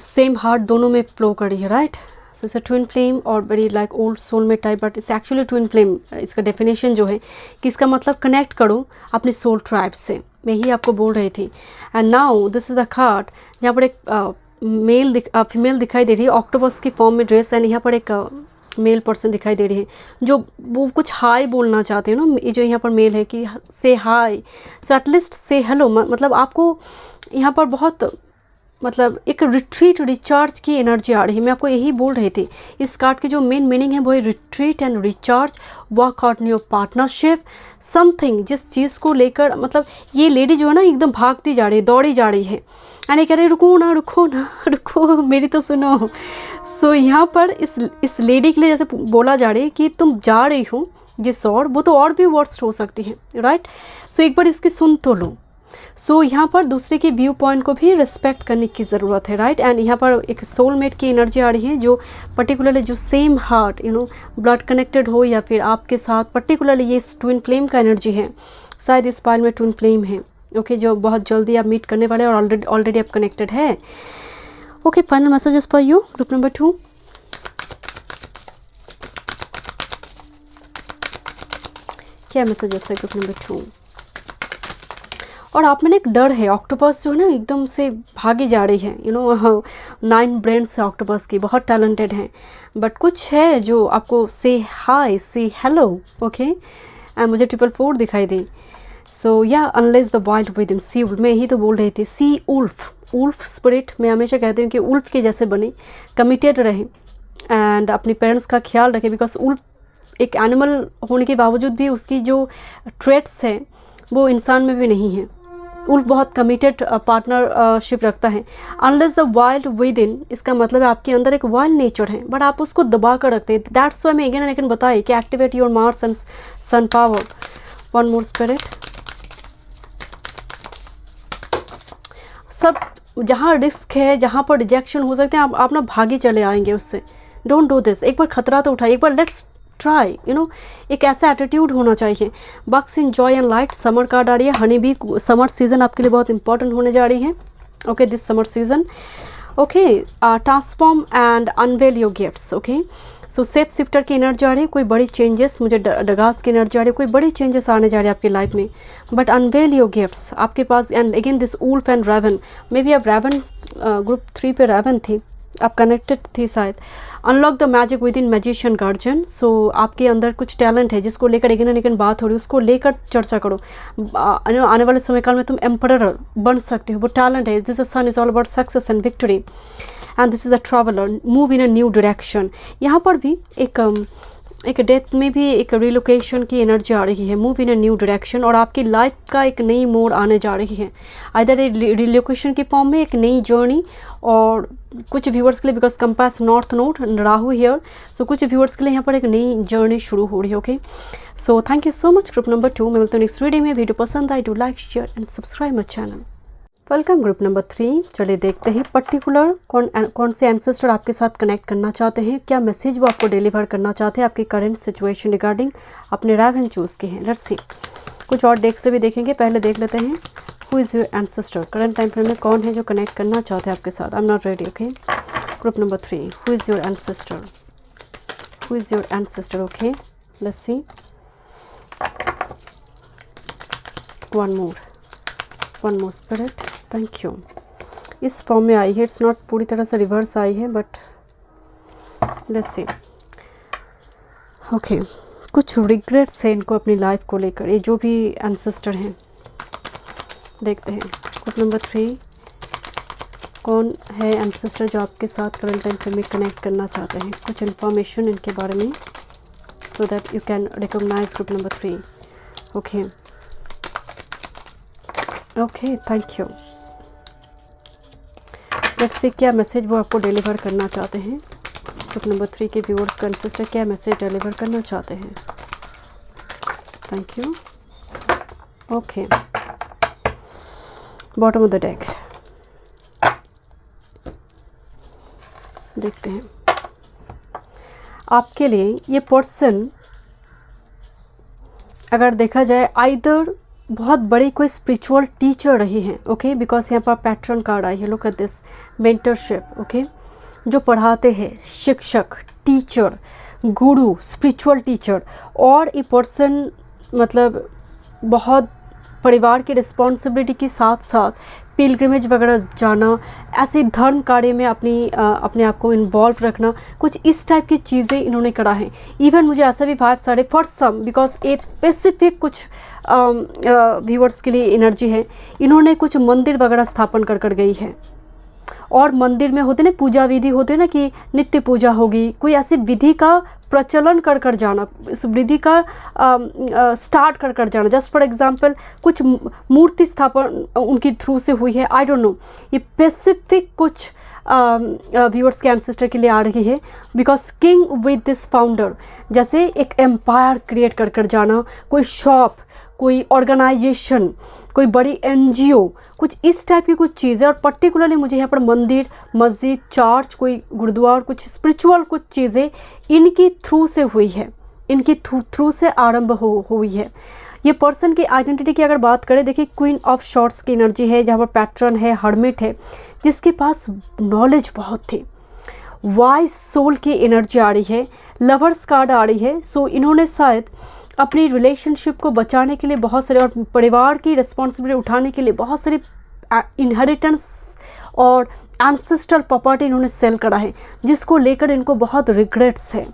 Speaker 1: सेम हार्ट दोनों में फ्लो कर रही है, right. So it's a twin flame और very like old soulmate type, but it's actually twin flame. इसका definition जो है कि इसका मतलब कनेक्ट करो अपने सोल ट्राइब से, मैं ही आपको बोल रही थी। And now this is the card जहाँ पर एक फीमेल दिखाई दे रही है, ऑक्टोपस की फॉर्म में ड्रेस, एंड यहाँ पर एक मेल पर्सन दिखाई दे रही है जो वो कुछ हाई बोलना चाहते हैं ना। ये जो यहाँ पर मेल है कि से हाई, सो एटलीस्ट से हेलो, मतलब आपको यहाँ पर बहुत मतलब एक रिट्रीट रिचार्ज की एनर्जी आ रही है। मैं आपको यही बोल रही थी, इस कार्ड की जो मेन मीनिंग है वो है retreat and recharge, work out new partnership, something जिस चीज़ को लेकर, मतलब ये लेडी जो है ना एकदम भागती जा रही है, दौड़ी जा रही है, यानी कह रहे रुको ना रुको ना रुको, मेरी तो सुनो। सो यहाँ पर इस लेडी के लिए जैसे बोला जा रही है कि तुम जा रही हो जिस और, वो तो और भी वर्स्ट हो सकती है, राइट। सो एक बार इसकी सुन तो लो। सो यहाँ पर दूसरे के व्यू पॉइंट को भी रिस्पेक्ट करने की ज़रूरत है, राइट। एंड यहाँ पर एक सोलमेट की एनर्जी आ रही है जो पर्टिकुलरली जो सेम हार्ट ब्लड कनेक्टेड हो, या फिर आपके साथ पर्टिकुलरली ये ट्विन फ्लेम का एनर्जी है, शायद इस पाइल में ट्विन फ्लेम है, ओके, जो बहुत जल्दी आप मीट करने वाले और ऑलरेडी आप कनेक्टेड है। Okay, final messages for you group number 2। क्या मैसेजेस है ग्रुप नंबर 2। और आप में ना एक डर है, ऑक्टोपस जो है ना एकदम से भागी जा रही है, 9 ब्रेन्स है ऑक्टोपस की, बहुत टैलेंटेड हैं, बट कुछ है जो आपको से हाई से हेलो, ओके, एंड मुझे 444 दिखाई दी। सो या unleash the wild within see, मैं ही तो बोल रही थी, सी उल्फ स्पिरिट। मैं हमेशा कहती हूँ कि उल्फ के जैसे बने, कमिटेड रहे एंड अपने पेरेंट्स का ख्याल रखें, बिकॉज उल्फ एक एनिमल होने के बावजूद भी उसकी जो ट्रेट्स हैं वो इंसान में भी नहीं है। उल्फ बहुत कमिटेड पार्टनरशिप रखता है। Unless the wild with in, इसका मतलब है आपके अंदर एक वाइल्ड नेचर है, बट आप उसको दबा कर रखते हैं। दैट्स वाई मैं अगेन एंड अगेन बताए कि activate your Mars and sun power. One more spirit, सब जहाँ रिस्क है, जहाँ पर रिजेक्शन हो सकते हैं, आप ना भागे चले आएंगे उससे। डोंट डू दिस, एक बार खतरा तो उठाइए, एक बार लेट्स ट्राई, एक ऐसा एटीट्यूड होना चाहिए। बक्स in joy and light, summer card आ रही है, हनी भी, समर सीजन आपके लिए बहुत इंपॉर्टेंट होने जा रही है, okay, this summer season, okay. Transform and unveil your gifts, okay. So shape shifter की एनर्जी आ रही है, कोई बड़ी चेंजेस, मुझे डगास की एनर्जी आ रही है, कोई बड़ी चेंजेस आने जा रही है आपकी लाइफ में, बट अनवेल योर गिफ्ट्स आपके पास। And again this wolf and raven, may be आप रेवन ग्रुप 3 पे रेवन थी, आप कनेक्टेड थी शायद। Unlock the magic within magician guardian, so आपके अंदर कुछ टैलेंट है जिसको लेकर अगेन एंड अगेन बात हो रही है, उसको लेकर चर्चा करो। आने वाले समय काल में तुम एम्परर बन सकते हो, वो टैलेंट है। This sun is all about success and victory, and this is a traveller, move in a new direction. यहाँ पर भी एक एक डेथ में भी एक रिलोकेशन की एनर्जी आ रही है, move in a new direction, और आपकी लाइफ का एक नई मोड़ आने जा रही है, आइदर रिलोकेशन की फॉर्म में एक नई जर्नी, और कुछ व्यूअर्स के लिए because compass north node Rahu here, so कुछ व्यूअर्स के लिए यहाँ पर एक नई जर्नी शुरू हो रही है। Okay, so thank you so much group number 2। मैं मिलता हूँ नेक्स्ट वीडियो में। वीडियो पसंद I do like share and subscribe my channel. Welcome group number 3। चलिए देखते हैं पर्टिकुलर कौन से एंसेस्टर आपके साथ कनेक्ट करना चाहते हैं, क्या मैसेज वो आपको डिलीवर करना चाहते हैं आपकी करंट सिचुएशन रिगार्डिंग। अपने राइवल चूज़ के हैं, लेट्स सी। कुछ और डेक से भी देखेंगे, पहले देख लेते हैं who is your ancestor, current time frame में कौन है जो कनेक्ट करना चाहते हैं आपके साथ। I am not ready. Okay, group number 3, who is your ancestor, who is your ancestor. Okay, let's C. One more spirit, thank you. इस फॉर्म में आई है, इट्स नॉट पूरी तरह से रिवर्स आई है, बट लेट्स सी। ओके, कुछ regrets हैं इनको अपनी लाइफ को लेकर, ये जो भी एंसेस्टर हैं। देखते हैं ग्रुप नंबर 3 कौन है एंसेस्टर जो आपके साथ करंट टाइम फ्रेम में कनेक्ट करना चाहते हैं। कुछ इन्फॉर्मेशन इनके बारे में, so that you can recognise group number 3। Okay okay, thank you. Let's see क्या मैसेज वो आपको डिलीवर करना चाहते हैं। ग्रुप नंबर 3 के व्यूअर्स का एंसेस्टर क्या मैसेज डिलीवर करना चाहते हैं। Thank you. Okay, bottom of the deck देखते हैं। आपके लिए ये पर्सन अगर देखा जाए आइदर बहुत बड़ी कोई स्पिरिचुअल टीचर रही हैं। ओके, बिकॉज यहाँ पर पैटर्न कार्ड आई है, look at this, mentorship. Okay, जो पढ़ाते हैं, शिक्षक, टीचर, गुरु, स्पिरिचुअल टीचर। और ये पर्सन मतलब बहुत परिवार की रिस्पॉन्सिबिलिटी के साथ साथ पिलग्रिमेज वगैरह जाना, ऐसे धर्म कार्य में अपने आप को इन्वॉल्व रखना, कुछ इस टाइप की चीज़ें इन्होंने करा है। इवन मुझे ऐसा भी वाइब्स आ रहे फॉर सम, बिकॉज एक स्पेसिफिक कुछ व्यूअर्स के लिए एनर्जी है, इन्होंने कुछ मंदिर वगैरह स्थापन कर गई है। और मंदिर में होते ना पूजा विधि होते ना कि नित्य पूजा होगी, कोई ऐसी विधि का प्रचलन कर जाना, इस विधि का स्टार्ट कर जाना। जस्ट फॉर एग्जांपल कुछ मूर्ति स्थापन उनकी थ्रू से हुई है, आई डोंट नो। ये स्पेसिफिक कुछ व्यूअर्स के एंसेस्टर के लिए आ रही है, because king with this founder, जैसे एक एम्पायर क्रिएट कर जाना, कोई शॉप, कोई ऑर्गेनाइजेशन, कोई बड़ी एनजीओ, कुछ इस टाइप की कुछ चीज़ें। और पर्टिकुलरली मुझे यहाँ पर मंदिर, मस्जिद, चर्च, कोई गुरुद्वारा, कुछ स्पिरिचुअल कुछ चीज़ें इनकी थ्रू से हुई है, इनकी थ्रू से आरंभ हुई है। ये पर्सन की आइडेंटिटी की अगर बात करें, देखिए क्वीन ऑफ शॉर्ट्स की एनर्जी है, जहाँ पर पैटर्न है, हर्मिट है, जिसके पास नॉलेज बहुत थी, वाइज सोल की एनर्जी आ रही है, लवर्स कार्ड आ रही है। सो इन्होंने शायद अपनी रिलेशनशिप को बचाने के लिए बहुत सारे, और परिवार की रिस्पॉन्सिबिलिटी उठाने के लिए बहुत सारी इनहेरिटेंस और एंसेस्ट्रल प्रॉपर्टी इन्होंने सेल करा है, जिसको लेकर इनको बहुत रिग्रेट्स है,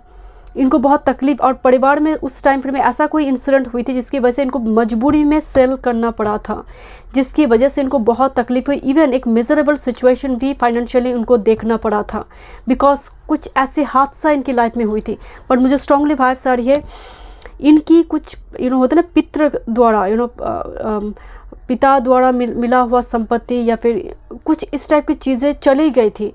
Speaker 1: इनको बहुत तकलीफ। और परिवार में उस टाइम फ्रेम में ऐसा कोई इंसिडेंट हुई थी जिसकी वजह से इनको मजबूरी में सेल करना पड़ा था, जिसकी वजह से इनको बहुत तकलीफ हुई। इवन एक मिजरेबल सिचुएशन भी फाइनेंशियली उनको देखना पड़ा था, बिकॉज कुछ ऐसे हादसा इनकी लाइफ में हुई थी। बट मुझे स्ट्रांगली वाइब्स आ रही है इनकी कुछ होता है ना पितृ द्वारा, पिता द्वारा मिला हुआ संपत्ति या फिर कुछ इस टाइप की चीज़ें चली गई थी,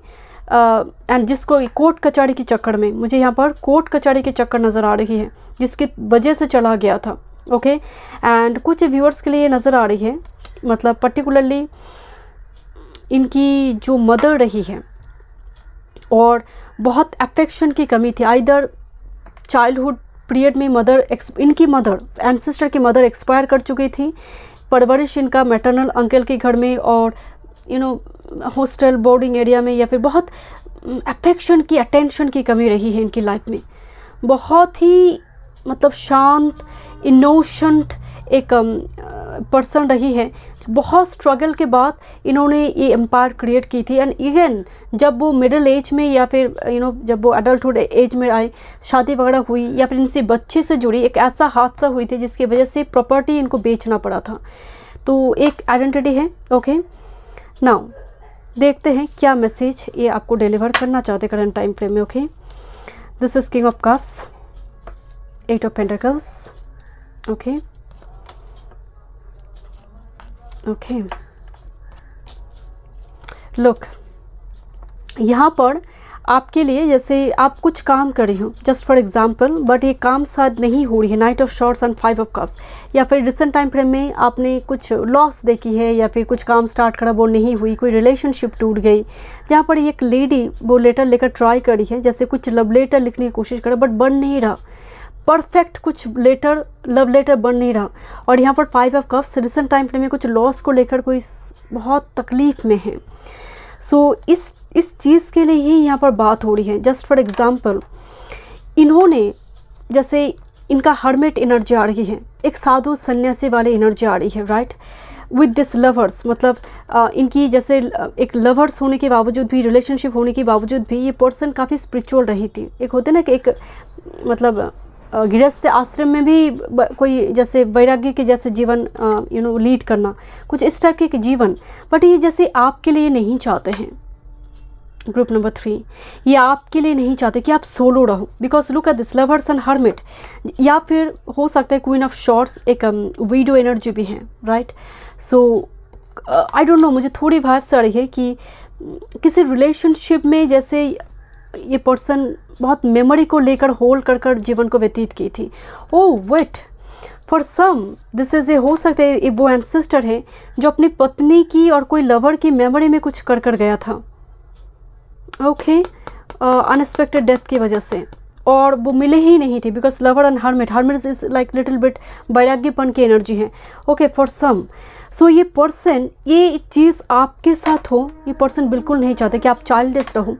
Speaker 1: एंड जिसको कोर्ट कचहरी के चक्कर में, मुझे यहाँ पर कोर्ट कचहरी के चक्कर नज़र आ रही है, जिसकी वजह से चला गया था। ओके, एंड कुछ व्यूअर्स के लिए नज़र आ रही है, मतलब पर्टिकुलरली इनकी जो मदर रही है और बहुत अफेक्शन की कमी थी, आइदर चाइल्डहुड पीरियड में इनकी मदर एंसेस्टर की मदर एक्सपायर कर चुकी थी, परवरिश इनका मैटरनल अंकल के घर में और हॉस्टल बोर्डिंग एरिया में, या फिर बहुत अफेक्शन की, अटेंशन की कमी रही है इनकी लाइफ में। बहुत ही मतलब शांत, इनोसेंट एक पर्सन रही है। बहुत स्ट्रगल के बाद इन्होंने ये एम्पायर क्रिएट की थी। एंड इवन जब वो मिडिल एज में या फिर जब वो अडल्टहुड एज में आए, शादी वगैरह हुई या फिर इनसे बच्चे से जुड़ी एक ऐसा हादसा हुई थी जिसकी वजह से प्रॉपर्टी इनको बेचना पड़ा था। तो एक आइडेंटिटी है। ओके, नाउ देखते हैं क्या मैसेज ये आपको डिलीवर करना चाहते करंट टाइम फ्रेम में। Okay, this is king of cups, 8 of Pentacles. Okay. Okay. Look, यहाँ पर आपके लिए जैसे आप कुछ काम कर रही हो, जस्ट फॉर एग्जांपल, बट ये काम शायद नहीं हो रही है, night of shorts and 5 of cups, या फिर रिसेंट टाइम फ्रेम में आपने कुछ लॉस देखी है, या फिर कुछ काम स्टार्ट करा वो नहीं हुई, कोई रिलेशनशिप टूट गई, जहाँ पर एक लेडी वो लेटर लेकर ट्राई करी है, जैसे कुछ लव लेटर लिखने की कोशिश करे बट बन नहीं रहा, परफेक्ट कुछ लेटर, लव लेटर बन नहीं रहा। और यहाँ पर 5 of cups, recent time frame में कुछ लॉस को लेकर कोई बहुत तकलीफ़ में है। सो इस चीज़ के लिए ही यहाँ पर बात हो रही है। जस्ट फॉर एग्जांपल, इन्होंने जैसे इनका हर्मिट एनर्जी आ रही है, एक साधु सन्यासी वाली एनर्जी आ रही है, राइट, विद दिस लवर्स, मतलब इनकी जैसे एक लवर्स होने के बावजूद भी, रिलेशनशिप होने के बावजूद भी ये पर्सन काफ़ी स्पिरिचुअल रही थी। एक होते ना कि एक मतलब गृहस्थ आश्रम में भी कोई जैसे वैराग्य के जैसे जीवन लीड करना, कुछ इस टाइप के जीवन, बट ये जैसे आपके लिए नहीं चाहते हैं। ग्रुप नंबर 3, ये आपके लिए नहीं चाहते कि आप सोलो रहो, because look at this lovers and hermit, या फिर हो सकता है क्वीन ऑफ शॉर्ट्स एक वीडो एनर्जी भी है, right. So I don't know, मुझे थोड़ी वाइब्स आ रही है कि किसी रिलेशनशिप में जैसे ये पर्सन बहुत मेमोरी को लेकर होल्ड कर जीवन को व्यतीत की थी। Oh wait, for some this is a, हो सकता है वो एंसेस्टर है जो अपनी पत्नी की और कोई लवर की मेमोरी में कुछ कर गया था, ओके, अनएक्सपेक्टेड डेथ की वजह से, और वो मिले ही नहीं थे, because lover and hermit, hermit is like little bit वैराग्यपन की एनर्जी है, ओके, फॉर सम। सो ये पर्सन, ये चीज़ आपके साथ हो, ये पर्सन बिल्कुल नहीं चाहते कि आप चाइल्डलेस रहो,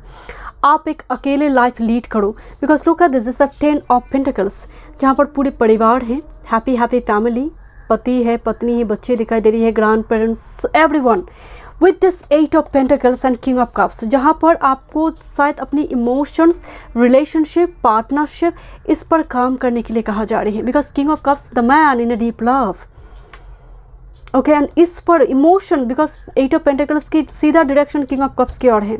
Speaker 1: आप एक अकेले लाइफ लीड करो, because look at this is the 10 of pentacles, जहाँ पर पूरे परिवार है, हैप्पी फैमिली, पति है, पत्नी है, बच्चे दिखाई दे रही है, grand parents, everyone, with this 8 of pentacles and king of cups, जहाँ पर आपको शायद अपनी इमोशंस, रिलेशनशिप, पार्टनरशिप, इस पर काम करने के लिए कहा जा रही है, because king of cups the man in a deep love, okay, and इस पर इमोशन, बिकॉज 8 ऑफ पेंटिकल्स की सीधा डायरेक्शन किंग ऑफ कप्स की ओर है।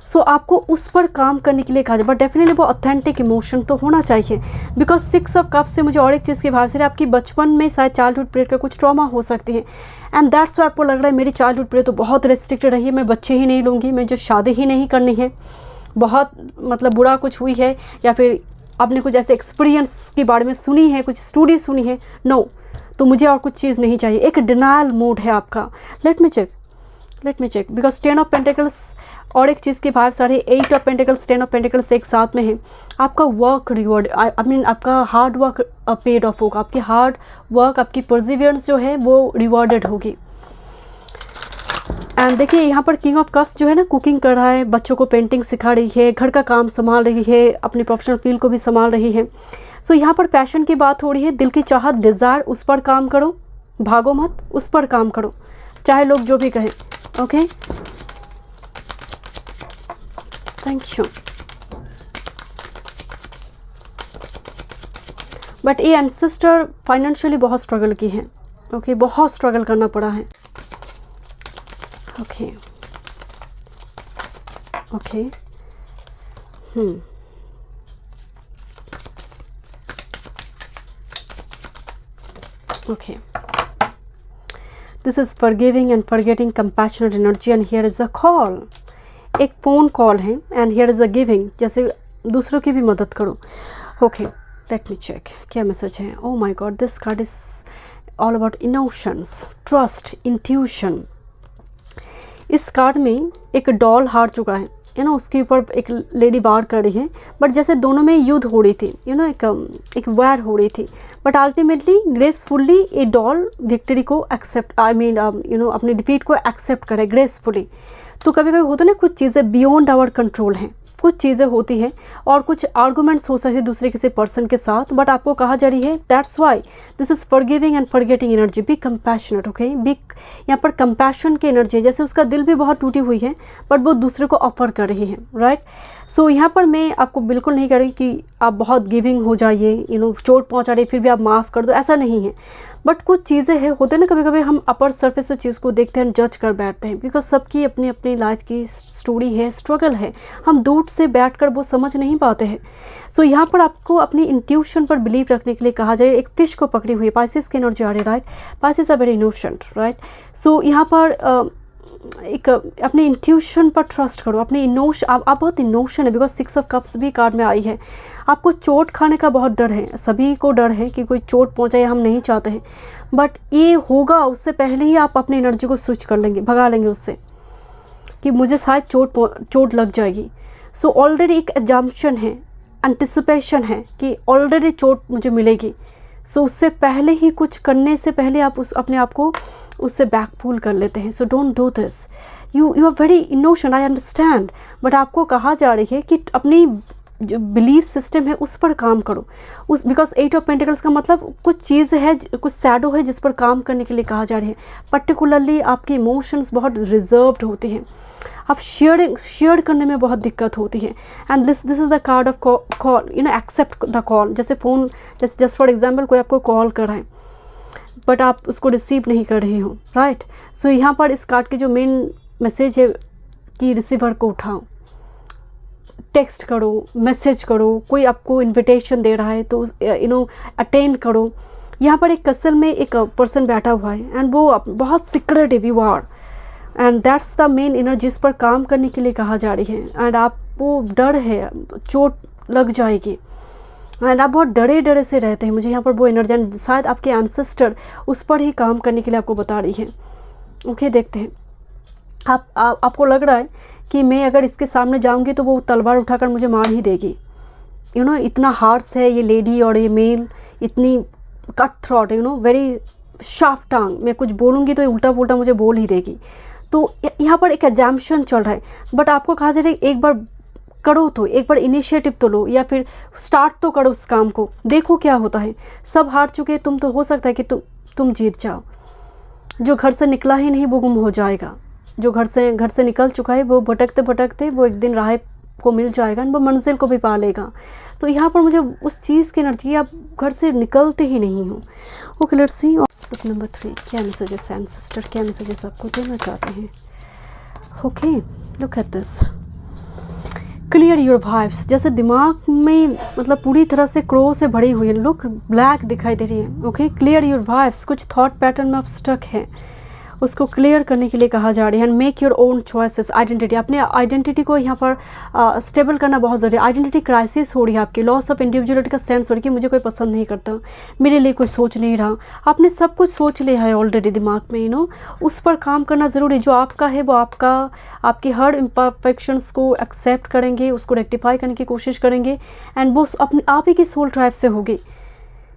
Speaker 1: सो आपको उस पर काम करने के लिए कहा जाए, बट डेफिनेटली वो ऑथेंटिक इमोशन तो होना चाहिए, बिकॉज 6 ऑफ कप्स से मुझे और एक चीज़ की भाव से आपकी बचपन में शायद चाइल्डहुड पीरियड का कुछ ट्रॉमा हो सकती है, एंड दैट्स वाई आपको लग रहा है मेरी चाइल्डहुड पीरियड तो बहुत रेस्ट्रिक्टेड रही है, मैं बच्चे ही नहीं लूँगी, मुझे शादी ही नहीं करनी है, बहुत मतलब बुरा कुछ हुई है, या फिर आपने कुछ ऐसे एक्सपीरियंस के बारे में सुनी है, कुछ स्टोरी सुनी है, नो, तो मुझे और कुछ चीज़ नहीं चाहिए, एक डिनायल मूड है आपका। Let me check, because 10 of pentacles और एक चीज़ की भाव सारे 8 ऑफ पेंटिकल्स, 10 ऑफ पेंटिकल्स एक साथ में है, आपका वर्क रिवॉर्ड, आई मीन आपका हार्ड वर्क पेड ऑफ होगा, आपकी हार्ड वर्क, आपकी परसिवियरेंस जो है वो रिवॉर्डेड होगी। एंड देखिए यहाँ पर किंग ऑफ कप्स जो है ना, कुकिंग कर रहा है, बच्चों को पेंटिंग सिखा रही है, घर का काम संभाल रही है, अपनी प्रोफेशनल फील्ड को भी संभाल रही है। सो यहाँ पर पैशन की बात हो रही है, दिल की चाहत, डिज़ायर, उस पर काम करो, भागो मत, उस पर काम करो, चाहे लोग जो भी कहें, ओके, थैंक यू। बट ये एंसेस्टर फाइनेंशियली बहुत स्ट्रगल की है, ओके, बहुत स्ट्रगल करना पड़ा है, okay, okay, okay, this is forgiving and forgetting, compassionate energy, and here is a call, एक फ़ोन कॉल है, and here is a giving, जैसे दूसरों की भी मदद करो, ओके। लेट मी चेक क्या मैसेज है। Oh my God, this card is all about emotions, trust, intuition. इस कार्ड में एक डॉल हार चुका है ना, उसके ऊपर एक लेडी वार कर रही है, बट जैसे दोनों में युद्ध हो रही थी, एक वार हो रही थी, बट अल्टीमेटली ग्रेसफुल्ली ये डॉल विक्ट्री को एक्सेप्ट, आई मीन अपनी डिफीट को एक्सेप्ट करे ग्रेसफुली। तो कभी कभी होता है ना, कुछ चीज़ें बियॉन्ड आवर कंट्रोल हैं, कुछ चीज़ें होती हैं, और कुछ आर्गूमेंट्स हो सकते हैं दूसरे किसी पर्सन के साथ, बट आपको कहा जा रही है that's why this is forgiving and forgetting energy, be compassionate, okay, be, यहाँ पर कंपैशन की एनर्जी है, जैसे उसका दिल भी बहुत टूटी हुई है, बट वो दूसरे को ऑफर कर रही है, राइट। सो यहाँ पर मैं आपको बिल्कुल नहीं कह रही कि आप बहुत गिविंग हो जाइए, चोट पहुँचा रही फिर भी आप माफ़ कर दो, ऐसा नहीं है, बट कुछ चीज़ें हैं, होते हैं ना, कभी कभी हम अपर सरफेस से चीज़ को देखते हैं, जज कर बैठते हैं, बिकॉज सबकी अपनी अपनी लाइफ की स्टोरी है, स्ट्रगल है, हम दूर से बैठकर वो समझ नहीं पाते हैं। सो यहाँ पर आपको अपनी इंट्यूशन पर बिलीव रखने के लिए कहा जाए। एक फिश को पकड़ी हुई है, पाइसेस की एनर्जी आ रही है, right. Pisces are very innocent, right. So यहाँ पर एक अपने इंट्यूशन पर ट्रस्ट करो, अपने इनोशन, आप बहुत इनोशन है, बिकॉज 6 ऑफ कप्स भी कार्ड में आई है। आपको चोट खाने का बहुत डर है, सभी को डर है कि कोई चोट पहुंचाए, हम नहीं चाहते हैं, बट ये होगा उससे पहले ही आप अपनी एनर्जी को स्विच कर लेंगे, भगा लेंगे उससे कि मुझे शायद चोट लग जाएगी। सो ऑलरेडी एक एजम्पशन है, एंटिसिपेशन है कि ऑलरेडी चोट मुझे मिलेगी। सो उससे पहले ही, कुछ करने से पहले आप अपने आप को उससे बैकपुल कर लेते हैं। So don't do this, you are very innocent, I understand, but आपको कहा जा रही है कि अपनी जो बिलीफ सिस्टम है उस पर काम करो, उस, बिकॉज 8 ऑफ पेंटिकल्स का मतलब कुछ चीज़ है, कुछ शैडो है जिस पर काम करने के लिए कहा जा रही है। पर्टिकुलरली आपकी इमोशंस बहुत रिजर्व्ड होती हैं, आप शेयर करने में बहुत दिक्कत होती है। And this is the card of call, accept the call. जैसे फ़ोन, जस्ट फॉर एग्जांपल कोई आपको कॉल कर रहा है बट आप उसको रिसीव नहीं कर रहे हो, राइट। सो यहाँ पर इस कार्ड की जो मेन मैसेज है कि रिसीवर को उठाओ, टेक्स्ट करो, मैसेज करो, कोई आपको इन्विटेशन दे रहा है तो अटेंड करो। यहाँ पर एक कसल में एक पर्सन बैठा हुआ है एंड वो बहुत secretive you are, and that's the main energy जिस पर काम करने के लिए कहा जा रही है। एंड आपको डर है, चोट लग जाएगी, एंड आप बहुत डरे से रहते हैं। मुझे यहाँ पर वो एनर्जी, शायद आपके एंसेस्टर उस पर ही काम करने के लिए आपको बता रही है। ओके, देखते हैं। आपको लग रहा है कि मैं अगर इसके सामने जाऊंगी तो वो तलवार उठाकर मुझे मार ही देगी। इतना हार्श है ये लेडी और ये मेल, इतनी कट थ्रॉट, वेरी शार्प टांग। मैं कुछ बोलूँगी तो ये उल्टा पुल्टा मुझे बोल ही देगी। तो यहाँ पर एक एग्जाम्पशन चल रहा है, बट आपको कहा जा रहा है एक बार करो, तो एक बार इनिशिएटिव तो लो, या फिर स्टार्ट तो करो उस काम को, देखो क्या होता है। सब हार चुके तुम, तो हो सकता है कि तुम जीत जाओ। जो घर से निकला ही नहीं वो गुम हो जाएगा, जो घर से निकल चुका है वो भटकते भटकते वो एक दिन राह को मिल जाएगा, वो मंजिल को भी पा लेगा। तो यहाँ पर मुझे उस चीज़ की एनर्जी, आप घर से निकलते ही नहीं हो। Okay, let's C book number 3, क्या मैसेजेस एंसेस्टर, क्या मैसेजेस आपको देना चाहते हैं। Okay, look at this, clear your vibes. जैसे दिमाग में मतलब पूरी तरह से क्रो से भरी हुई है, लुक ब्लैक दिखाई दे रही है। ओके, क्लियर योर वाइब्स, कुछ थॉट पैटर्न में आप स्टक है, उसको क्लियर करने के लिए कहा जा रहा है। And make your own choices, identity, अपने आइडेंटिटी को यहाँ पर स्टेबल करना बहुत ज़रूरी है। आइडेंटिटी क्राइसिस हो रही है आपकी, लॉस ऑफ इंडिविजुअलिटी का सेंस हो रही है कि मुझे कोई पसंद नहीं करता, मेरे लिए कोई सोच नहीं रहा। आपने सब कुछ सोच लिया है ऑलरेडी दिमाग में, उस पर काम करना ज़रूरी। जो आपका है वो आपका, आपके हर इम्परफेक्शंस को एक्सेप्ट करेंगे, उसको रेक्टिफाई करने की कोशिश करेंगे, एंड वो अपने आप ही की सोल ड्राइव से होगी।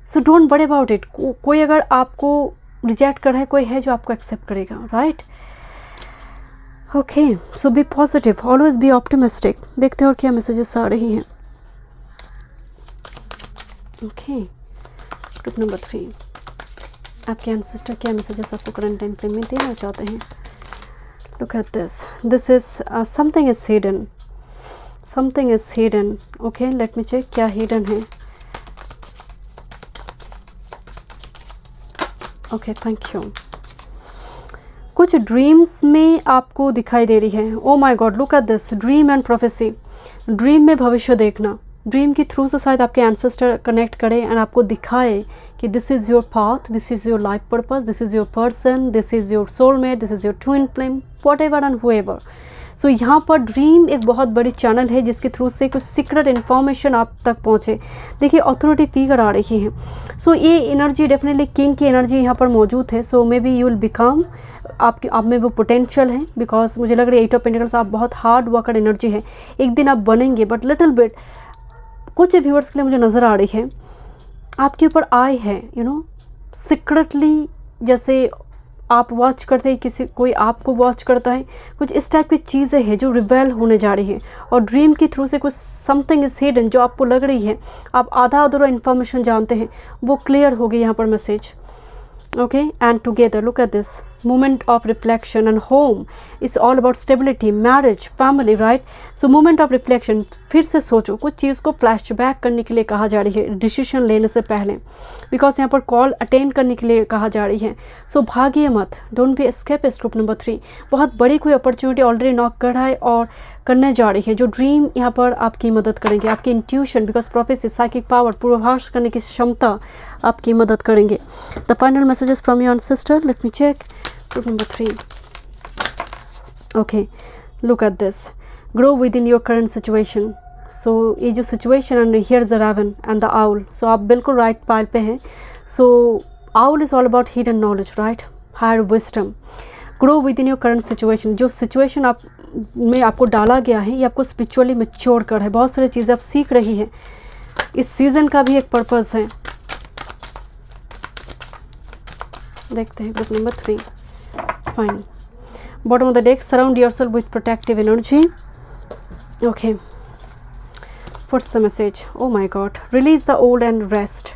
Speaker 1: So don't worry about it. कोई अगर आपको रिजेक्ट कर रहा है, कोई है जो आपको एक्सेप्ट करेगा, right. Okay, so be positive, always be optimistic. देखते हैं और क्या मैसेजेस आ रही हैं। ओके, ग्रुप नंबर 3, आपके एंसेस्टर क्या मैसेजेस आपको करंट टाइम फ्रेम में देना चाहते हैं। Look at this is something is hidden, something is hidden. Okay, let me check क्या हिडन है। Okay, thank you. कुछ ड्रीम्स में आपको दिखाई दे रही है। Oh my god, look at this, dream and prophecy. Dream में भविष्य देखना, ड्रीम के थ्रू से शायद आपके एंसेस्टर कनेक्ट करें एंड आपको दिखाए कि this is your path, this is your life purpose, this is your person, this is your soulmate, this is your twin flame, whatever and however. So यहाँ पर dream एक बहुत बड़ी channel है जिसके थ्रू से कुछ सीक्रेट इन्फॉर्मेशन आप तक पहुँचे। देखिए, अथॉरिटी फिगर आ रही है। सो ये एनर्जी डेफिनेटली किंग की एनर्जी यहाँ पर मौजूद है। So may be you will become, आप में वो पोटेंशियल है, बिकॉज मुझे लग रहा है 8 ऑफ पेंटिकल्स, आप बहुत हार्ड वर्कर एनर्जी है, एक दिन आप बनेंगे, बट लिटिल बिट कुछ व्यूअर्स के लिए मुझे नज़र आ रही है आपके ऊपर आए है, सीक्रेटली, जैसे आप वॉच करते हैं, कोई आपको वॉच करता है, कुछ इस टाइप की चीज़ें हैं जो रिवेल होने जा रही हैं। और ड्रीम के थ्रू से कुछ समथिंग इज हिडन जो आपको लग रही है, आप आधा अधूरा इन्फॉर्मेशन जानते हैं, वो क्लियर होगी यहाँ पर message. Okay, and together, look at this, moment of reflection, and home is all about stability, marriage, family, right? So moment of reflection, फिर से सोचो, कुछ चीज़ को फ्लैशबैक करने के लिए कहा जा रही है डिसीजन लेने से पहले, बिकॉज यहाँ पर कॉल अटेंड करने के लिए कहा जा रही है। सो भागिए मत, don't be escapist. Group number 3, बहुत बड़ी कोई अपॉर्चुनिटी ऑलरेडी नॉक कर रहा है और करने जा रही है। जो ड्रीम यहाँ पर आपकी मदद करेंगे, आपकी intuition, because prophecy, psychic power, पूर्वाभास करने की क्षमता आपकी मदद करेंगे। The final messages from your sister, let me check. Group number 3, okay, look at this, grow within your current situation. So ये जो situation and here the raven and the owl, so आप बिल्कुल right path पे हैं। So owl is all about hidden knowledge, right, higher wisdom. Grow within your current situation, जो situation आप में आपको डाला गया है, ये आपको स्पिरिचुअली मैच्योर कर है। बहुत सारी चीज़ें आप सीख रही हैं। इस सीज़न का भी एक पर्पस है। देखते हैं group number 3, fine. Bottom of the deck, surround yourself with protective energy. Okay, first message, O my God, release the old and rest.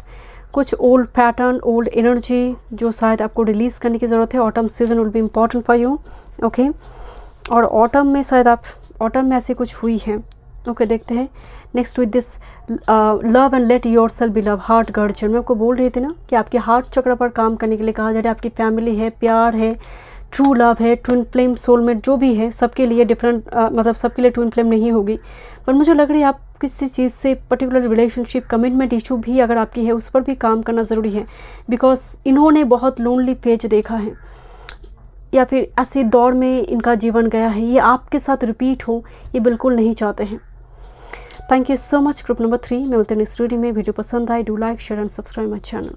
Speaker 1: कुछ ओल्ड पैटर्न, ओल्ड एनर्जी जो शायद आपको रिलीज़ करने की ज़रूरत है। Autumn season will be important for you, okay. और autumn में शायद आप, ऑटम में ऐसी कुछ हुई है, ओके। देखते हैं next with this, love and let yourself be love, heart गर्जन। मैं आपको बोल रही थी ना कि आपके हार्ट चक्र पर काम करने के लिए कहा जा रहा है। आपकी फैमिली है, प्यार है, ट्रू लव है, ट्विन फ्लेम, सोलमेट, जो भी है, सबके लिए डिफरेंट, मतलब सबके लिए ट्विन फ्लेम नहीं होगी, पर मुझे लग रही है आप किसी चीज़ से पर्टिकुलर रिलेशनशिप, कमिटमेंट इशू भी अगर आपकी है, उस पर भी काम करना ज़रूरी है। बिकॉज इन्होंने बहुत लोनली फेज देखा है, या फिर ऐसे दौर में इनका जीवन गया है। ये आपके साथ रिपीट हो, ये बिल्कुल नहीं चाहते हैं। Thank you so much group number 3। मैं बोलते हैं नेक्स्ट वीडियो में। वीडियो पसंद आए, do like, share and subscribe my channel.